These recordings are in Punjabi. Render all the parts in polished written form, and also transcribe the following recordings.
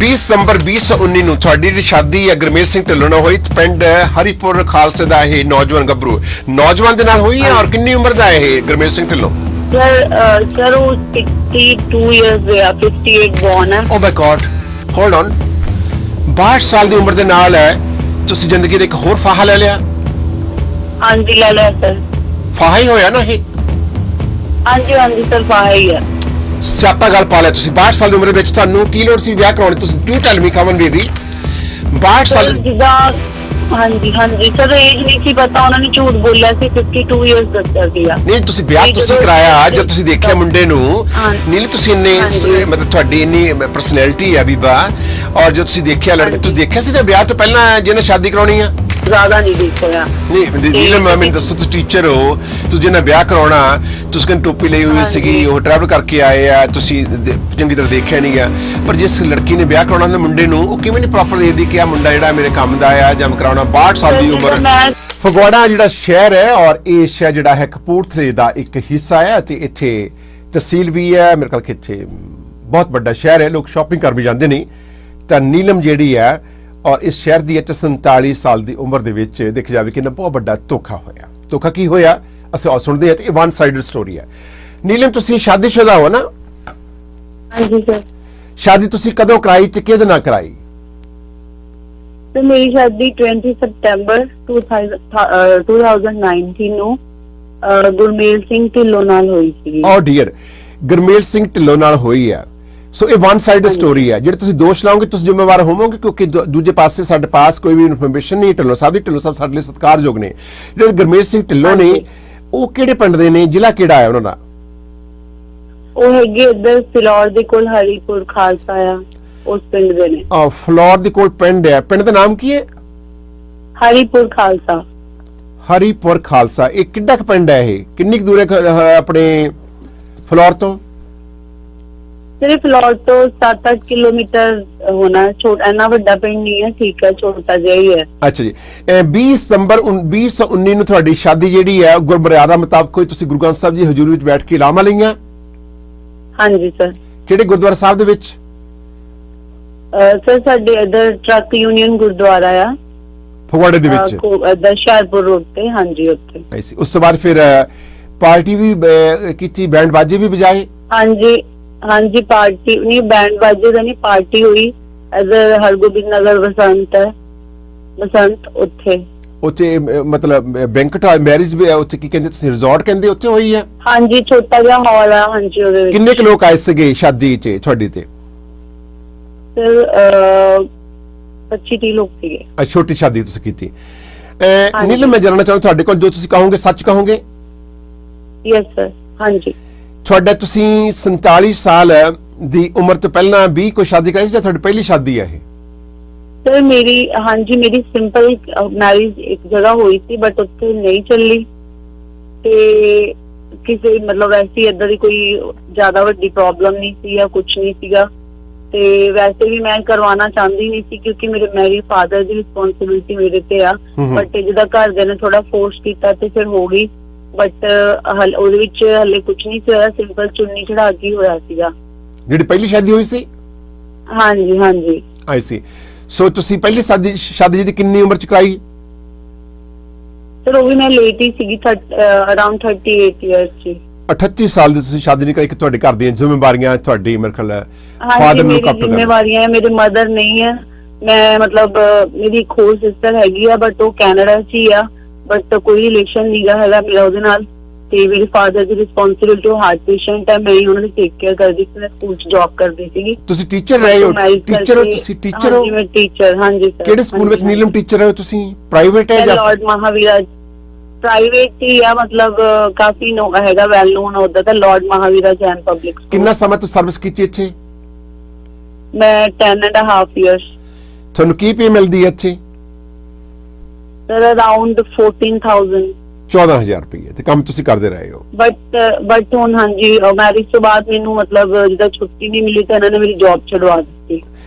20 ਸਤੰਬਰ 2019 ਨੂੰ ਤੁਹਾਡੀ ਜਿਹੜੀ ਸ਼ਾਦੀ ਹੈ ਗੁਰਮੇਲ ਸਿੰਘ ਢਿੱਲੋਂ ਨਾਲ ਹੋਈ ਪਿੰਡ ਹਰੀਪੁਰ ਖਾਲਸੇ ਦਾ ਇਹ ਨੌਜਵਾਨ ਗੱਭਰੂ ਨੌਜਵਾਨ ਦੇ ਨਾਲ ਹੋਈ ਹੈ ਔਰ ਕਿੰਨੀ ਉਮਰ ਦਾ ਹੈ ਇਹ ਗੁਰਮੇਲ ਸਿੰਘ ਢਿੱਲੋਂ? सर वो 62 years ਦੇ ਆ 58 born ਹੈ। ਓ ਮਾਈ ਗॉड ਹੋਲਡ ਔਨ 62 ਸਾਲ ਦੀ ਉਮਰ ਦੇ ਨਾਲ ਹੈ ਤੁਸੀਂ ਜ਼ਿੰਦਗੀ ਦੇ ਇੱਕ ਹੋਰ ਫਾਹਾ ਲੈ ਲਿਆ? ਹਾਂਜੀ ਲੈ ਲਿਆ ਸਰ। ਫਾਹਾ ਹੀ ਹੋਇਆ ਨਾ ਇਹ? ਹਾਂਜੀ ਸਰ ਫਾਹਾ ਹੀ ਹੈ। ਸਿਆਪਾ ਗੱਲ ਪਾ ਲਿਆ ਤੁਸੀਂ 62 ਸਾਲ ਦੀ ਉਮਰ ਦੇ ਵਿੱਚ ਤੁਹਾਨੂੰ ਕੀ ਲੋੜ ਸੀ ਵਿਆਹ ਕਰਾਉਣ ਦੀ? ਤੁਸੀਂ ਡੂ ਟੈਲ ਮੀ ਕਮਨ ਬੇਬੀ 62 ਸਾਲ ਜਿੱਦਾਂ ਹਾਂਜੀ ਸਰ ਏਜ ਨਹੀਂ ਸੀ ਪਤਾ ਉਹਨਾਂ ਨੇ ਝੂਠ ਬੋਲਿਆ ਸੀ 52 ਇਅਰਸ ਦੱਸਿਆ ਸੀਗਾ। ਨਹੀਂ ਤੁਸੀਂ ਵਿਆਹ ਤੁਸੀਂ ਕਰਾਇਆ ਜਦ ਤੁਸੀਂ ਦੇਖਿਆ ਮੁੰਡੇ ਨੂੰ ਨੀਲ ਤੁਸੀਂ ਇੰਨੇ ਮਤਲਬ ਤੁਹਾਡੀ ਇੰਨੀ ਪਰਸਨੈਲਿਟੀ ਹੈ ਬੀਬਾ ਔਰ ਜਦ ਤੁਸੀਂ ਦੇਖਿਆ ਲੜਕੇ ਤੁਸੀਂ ਦੇਖਿਆ ਸੀ ਨਾ ਵਿਆਹ ਤੋਂ ਪਹਿਲਾਂ ਜਿਹਨੇ ਸ਼ਾਦੀ ਕਰਾਉਣੀ ਆ? ਜ਼ਿਆਦਾ ਨਹੀਂ ਦੇਖਿਆ। ਨਹੀਂ ਨੀਲਮ ਮੈਨੂੰ ਦੱਸੋ ਤੁਸੀਂ ਟੀਚਰ ਹੋ ਤੁਸੀਂ ਜਿਹਨਾਂ ਵਿਆਹ ਕਰਾਉਣਾ ਤੁਸੀਂ ਕਹਿੰਦੇ ਟੋਪੀ ਲਈ ਹੋਈ ਸੀਗੀ ਉਹ ਟਰੈਵਲ ਕਰਕੇ ਆਏ ਆ ਤੁਸੀਂ ਚੰਗੀ ਤਰ੍ਹਾਂ ਦੇਖਿਆ ਨਹੀਂ ਗਿਆ ਪਰ ਜਿਸ ਲੜਕੀ ਨੇ ਵਿਆਹ ਕਰਾਉਣਾ ਮੁੰਡੇ ਨੂੰ ਉਹ ਕਿਵੇਂ ਨਹੀਂ ਪ੍ਰੋਪਰ ਦੇਖਦੀ ਕਿ ਆ ਮੁੰਡਾ ਜਿਹੜਾ ਮੇਰੇ ਕੰਮ ਦਾ ਆ ਜਾਂ ਕਰਾਉਣਾ 62 ਸਾਲ ਦੀ ਉਮਰ। ਫਗਵਾੜਾ ਜਿਹੜਾ ਸ਼ਹਿਰ ਹੈ ਔਰ ਇਹ ਸ਼ਹਿਰ ਜਿਹੜਾ ਹੈ ਕਪੂਰਥਲੇ ਦਾ ਇੱਕ ਹਿੱਸਾ ਹੈ ਤੇ ਇੱਥੇ ਤਹਿਸੀਲ ਵੀ ਹੈ ਮੇਰੇ ਖਿਆਲ ਕਿ ਇੱਥੇ ਬਹੁਤ ਵੱਡਾ ਸ਼ਹਿਰ ਹੈ ਲੋਕ ਸ਼ਾਪਿੰਗ ਕਰ ਵੀ ਜਾਂਦੇ ਨੇ ਤਾਂ ਨੀਲਮ ਜਿਹੜੀ ਹੈ ਔਰ ਇਸ ਸ਼ਹਿਰ ਦੀ 47 ਸਾਲ ਦੀ ਉਮਰ ਦੇ ਵਿੱਚ ਦੇਖਿਆ ਜਾਵੇ ਕਿ ਨਾ ਬਹੁਤ ਵੱਡਾ ਧੋਖਾ ਹੋਇਆ। ਧੋਖਾ ਕੀ ਹੋਇਆ ਅਸੀਂ ਆਹ ਸੁਣਦੇ ਹਾਂ ਤੇ ਇਹ ਵਨ ਸਾਈਡਡ ਸਟੋਰੀ ਹੈ। ਨੀਲਮ ਤੁਸੀਂ ਸ਼ਾਦੀशुदा ਹੋ ਨਾ? ਹਾਂਜੀ ਸਰ। ਸ਼ਾਦੀ ਤੁਸੀਂ ਕਦੋਂ ਕਰਾਈ ਤੇ ਕਿਹਦੇ ਨਾਲ ਕਰਾਈ? ਤੇ ਮੇਰੀ ਸ਼ਾਦੀ 20 ਸਤੰਬਰ 2019 ਨੂੰ ਗੁਰਮੇਲ ਸਿੰਘ ਢਿੱਲੋਂ ਨਾਲ ਹੋਈ ਸੀ। ਓ ਡੀਅਰ ਗੁਰਮੇਲ ਸਿੰਘ ਢਿੱਲੋਂ ਨਾਲ ਹੋਈ ਹੈ। ਸੋ ਇਹ ਵਨ ਸਾਈਡਡ ਸਟੋਰੀ ਹੈ। ਜਿਹੜੇ ਤੁਸੀਂ ਦੋਸ਼ ਲਾਓਗੇ ਤੁਸੀਂ ਜ਼ਿੰਮੇਵਾਰ ਹੋਵੋਗੇ ਕਿਉਂਕਿ ਦੂਜੇ ਪਾਸੇ ਸਾਡੇ ਪਾਸ ਕੋਈ ਵੀ ਇਨਫੋਰਮੇਸ਼ਨ ਨਹੀਂ। ਢਿੱਲੋਂ ਸਾਹਿਬ ਸਾਡੇ ਲਈ ਸਤਿਕਾਰਯੋਗ ਨੇ। ਜਿਹੜੇ ਗੁਰਮੇਲ ਸਿੰਘ ਢਿੱਲੋਂ ਨੇ ਉਹ ਕਿਹੜੇ ਪਿੰਡ ਦੇ ਨੇ? ਜ਼ਿਲ੍ਹਾ ਕਿਹੜਾ ਹੈ ਉਹਨਾਂ ਦਾ? ਉਹ ਹੈਗੇ ਇੱਧਰ ਫਿਲੌਰ ਦੇ ਕੋਲ ਹਰੀਪੁਰ ਖਾਲਸਾ ਆ ਉਸ ਪਿੰਡ ਦੇ ਨੇ। ਫਲੋਰ ਦੇ ਕੋਲ ਪਿੰਡ ਹੈ। ਪਿੰਡ ਦਾ ਨਾਮ ਕੀ ਹੈ? ਹਰੀਪੁਰ ਖਾਲਸਾ। ਹਰੀਪੁਰ ਖਾਲਸਾ। ਇਹ ਕਿੱਡਾ ਕੁ ਪਿੰਡ ਹੈ? ਇਹ ਕਿੰਨੀ ਕੁ ਦੂਰ ਹੈ ਆਪਣੇ ਫਲੋਰ ਤੋਂ? ਸਿਰਫ ਫਿਲੌਰ ਤੋਂ 7-8 ਕਿਲੋਮੀਟਰ ਹੋਣਾ। ਛੋਟਾ ਇੰਨਾ ਵੱਡਾ ਪਿੰਡ ਨਹੀਂ ਹੈ। ਠੀਕ ਹੈ ਛੋਟਾ ਜਿਹਾ ਹੀ ਹੈ। ਅੱਛਾ ਜੀ 20 ਸਤੰਬਰ 2019 ਨੂੰ ਤੁਹਾਡੀ ਸ਼ਾਦੀ ਜਿਹੜੀ ਹੈ ਗੁਰਮਰਿਆਦਾ ਮੁਤਾਬਕ ਕੋਈ ਤੁਸੀਂ ਗੁਰੂ ਗ੍ਰੰਥ ਸਾਹਿਬ ਜੀ ਹਜ਼ੂਰੀ ਵਿੱਚ ਬੈਠ ਕੇ ਲਾਵਾਂ ਲਈਆਂ? ਹਾਂਜੀ ਸਰ। ਕਿਹੜੇ ਗੁਰਦੁਆਰਾ ਸਾਹਿਬ ਦੇ ਵਿੱਚ? ਸਰ ਸਾਡੇ ਇੱਧਰ ਟਰੱਕ ਯੂਨੀਅਨ ਗੁਰਦੁਆਰਾ ਆ ਫਗਵਾੜੇ ਦੇ ਵਿੱਚ ਹੁਸ਼ਿਆਰਪੁਰ ਰੋਡ ਤੇ। ਹਾਂਜੀ ਉੱਥੇ। ਉਸ ਤੋਂ ਬਾਅਦ ਫਿਰ ਪਾਰਟੀ ਵੀ ਕੀਤੀ ਬੈਂਡ ਬਾਜੇ ਵੀ ਵਜਾਏ? ਹਾਂਜੀ ਪਾਰਟੀ ਨਹੀਂ ਬੈਂਡ ਬਾਜੇ ਦਾ ਨਹੀਂ ਪਾਰਟੀ ਹੋਈ ਇੱਧਰ ਹਰਗੋਬਿੰਦ ਨਗਰ ਬਸੰਤ ਉੱਥੇ ਮਤਲਬ ਬੈਂਕਟ ਮੈਰਿਜ ਵੀ ਉੱਥੇ ਕੀ ਕਹਿੰਦੇ ਤੁਸੀਂ ਰਿਜ਼ੋਰਟ ਕਹਿੰਦੇ ਉੱਥੇ ਹੋਈ ਹੈ? ਹਾਂਜੀ ਛੋਟਾ ਜਿਹਾ ਹਾਲ ਆ। ਹਾਂਜੀ ਉਹਦੇ ਵਿੱਚ ਕਿੰਨੇ ਕੁ ਲੋਕ ਆਏ ਸੀਗੇ ਸ਼ਾਦੀ 'ਚ ਤੁਹਾਡੀ ਤੇ? ਸਰ 25-30 ਲੋਕ ਸੀਗੇ। ਛੋਟੀ ਸ਼ਾਦੀ ਤੁਸੀਂ ਕੀਤੀ। ਨੀਲਮ ਮੈਂ ਜਾਣਨਾ ਚਾਹੁੰਦਾ ਤੁਹਾਡੇ ਕੋਲ ਜੋ ਤੁਸੀਂ ਕਹੋਗੇ ਸੱਚ ਕਹੋਗੇ? Yes sir. ਹਾਂਜੀ ਤੁਹਾਡਾ ਤੁਸੀਂ 47 ਸਾਲ ਦੀ ਉਮਰ ਤੋਂ ਪਹਿਲਾਂ ਵੀ ਕੋਈ ਸ਼ਾਦੀ ਕਰਾਈ ਸੀ ਜਾਂ ਤੁਹਾਡੀ ਪਹਿਲੀ ਸ਼ਾਦੀ ਹੈ ਇਹ? ਸਰ ਮੇਰੀ ਸਿੰਪਲ ਮੈਰਿਜ ਇੱਕ ਜਗ੍ਹਾ ਹੋਈ ਸੀ ਬਟ ਉੱਥੇ ਨਹੀਂ ਚੱਲੀ ਤੇ ਕਿਸੇ ਮਤਲਬ ਐਸੀ ਏਦਾਂ ਦੀ ਕੋਈ ਜ਼ਿਆਦਾ ਵੱਡੀ ਪ੍ਰੋਬਲਮ ਨਹੀਂ ਸੀ ਜਾਂ ਕੁਝ ਨਹੀਂ ਸੀਗਾ ਤੇ ਵੈਸੇ ਵੀ ਮੈਂ ਕਰਵਾਉਣਾ ਚਾਹੁੰਦੀ ਨਹੀਂ ਸੀ ਕਿਉਂਕਿ ਮੇਰੇ ਫਾਦਰ ਦੀ ਰਿਸਪੌਂਸਿਬਿਲਿਟੀ ਮੇਰੇ ਤੇ ਆ ਬਟ ਜਿਹਦਾ ਘਰਦਿਆਂ ਨੇ ਥੋੜਾ ਫੋਰਸ ਕੀਤਾ ਤੇ ਫਿਰ ਹੋ ਗਈ ਬਟ ਉਹਦੇ ਵਿੱਚ ਹਲੇ ਕੁਝ ਨਹੀਂ ਸੀ ਹੋਇਆ। ਸਿੰਪਲ ਚੁੰਨੀ ਚੜਾ ਕੇ ਹੋਇਆ ਸੀਗਾ ਜਿਹੜੀ ਪਹਿਲੀ ਸ਼ਾਦੀ ਹੋਈ ਸੀ? ਹਾਂਜੀ ਆਈ ਸੀ। ਸੋ ਤੁਸੀਂ ਪਹਿਲੀ ਸ਼ਾਦੀ ਜਿਹੜੀ ਕਿੰਨੀ ਉਮਰ ਚ ਕਰਾਈ? ਸਰ ਉਹ ਵੀ ਮੈਂ ਲੇਟ ਹੀ ਸੀਗੀ ਅਰਾਊਂਡ 38 ਇਅਰਸ ਚ। 38 ਸਾਲ ਦੀ ਤੁਸੀਂ ਸ਼ਾਦੀ ਨਹੀਂ ਕਰਾਈ ਕਿ ਤੁਹਾਡੇ ਘਰ ਦੀਆਂ ਜ਼ਿੰਮੇਵਾਰੀਆਂ ਤੁਹਾਡੀ ਮੇਰੇ ਖਿਆਲ ਫਾਦਰ ਨੂੰ ਕਾਪੀ ਜ਼ਿੰਮੇਵਾਰੀਆਂ ਮੇਰੇ ਮਦਰ ਨਹੀਂ ਹੈ। ਮੈਂ ਮਤਲਬ ਮੇਰੀ ਇੱਕ ਹੋਰ ਸਿਸਟਰ ਹੈਗੀ ਆ ਬਟ ਉਹ ਕੈਨੇਡਾ ਚ ਹੀ ਆ ਬਟ ਕੋਈ ਰਿਲੇਸ਼ਨ ਨਹੀਂ ਹੈਗਾ ਮੇਰਾ ਉਹਦੇ ਨਾਲ ਤੇ ਮੇਰੇ ਫਾਦਰ ਦੀ ਰਿਸਪੌਂਸਿਬਿਲਿਟੀ ਉਹ ਹਾਰਟ ਪੇਸ਼ੈਂਟ ਹੈ। ਮੈਂ ਹੀ ਉਹਨਾਂ ਦੀ ਟੇਕ ਕੇਅਰ ਕਰਦੀ ਸੀ। ਮੈਂ ਸਕੂਲ ਚ ਜੌਬ ਕਰਦੀ ਸੀਗੀ। ਤੁਸੀਂ ਟੀਚਰ ਰਹੇ ਹੋ? ਤੁਸੀਂ ਟੀਚਰ ਹੋ? ਮੈਂ ਟੀਚਰ। ਹਾਂਜੀ ਸਰ। ਕਿਹੜੇ ਸਕੂਲ ਵਿੱਚ ਨੀਲਮ ਟੀਚਰ ਹੋ ਤੁਸੀਂ? ਪ੍ਰਾਈਵੇਟ ਹੈ ਜਾਂ ਲਾਰਡ ਮਹਾਵੀਰਾ? ਪ੍ਰਾਈਵੇਟ ਹੀ ਆ ਮਤਲਬ ਕਾਫੀ ਹੈਗਾ ਵੈਲ ਨੋਨ ਉਹਦਾ ਤਾਂ Lord Mahavira Jain public school. ਕਿੰਨਾ ਸਮਾਂ ਤੋਂ ਸਰਵਿਸ ਕੀਤੀ ਇੱਥੇ? ਮੈਂ 10.5 years। ਤੁਹਾਨੂੰ ਕੀ ਪੇ ਮਿਲਦੀ ਹੈ ਇੱਥੇ? ਸਰ ਅਰਾਊਂਡ 14,000 14,000 ਰੁਪਏ ਤੇ ਕੰਮ ਤੁਸੀਂ ਕਰਦੇ ਰਹੇ ਹੋ? ਬਟ ਹੁਣ ਹਾਂਜੀ ਮੈਰਿਜ ਤੋਂ ਬਾਅਦ ਮੈਨੂੰ ਮਤਲਬ ਜਿੱਦਾਂ ਛੁੱਟੀ ਨਹੀਂ ਮਿਲੀ ਤਾਂ ਇਹਨਾਂ ਨੇ ਮੇਰੀ ਜੌਬ ਛਡਵਾ ਦਿੱਤੀ।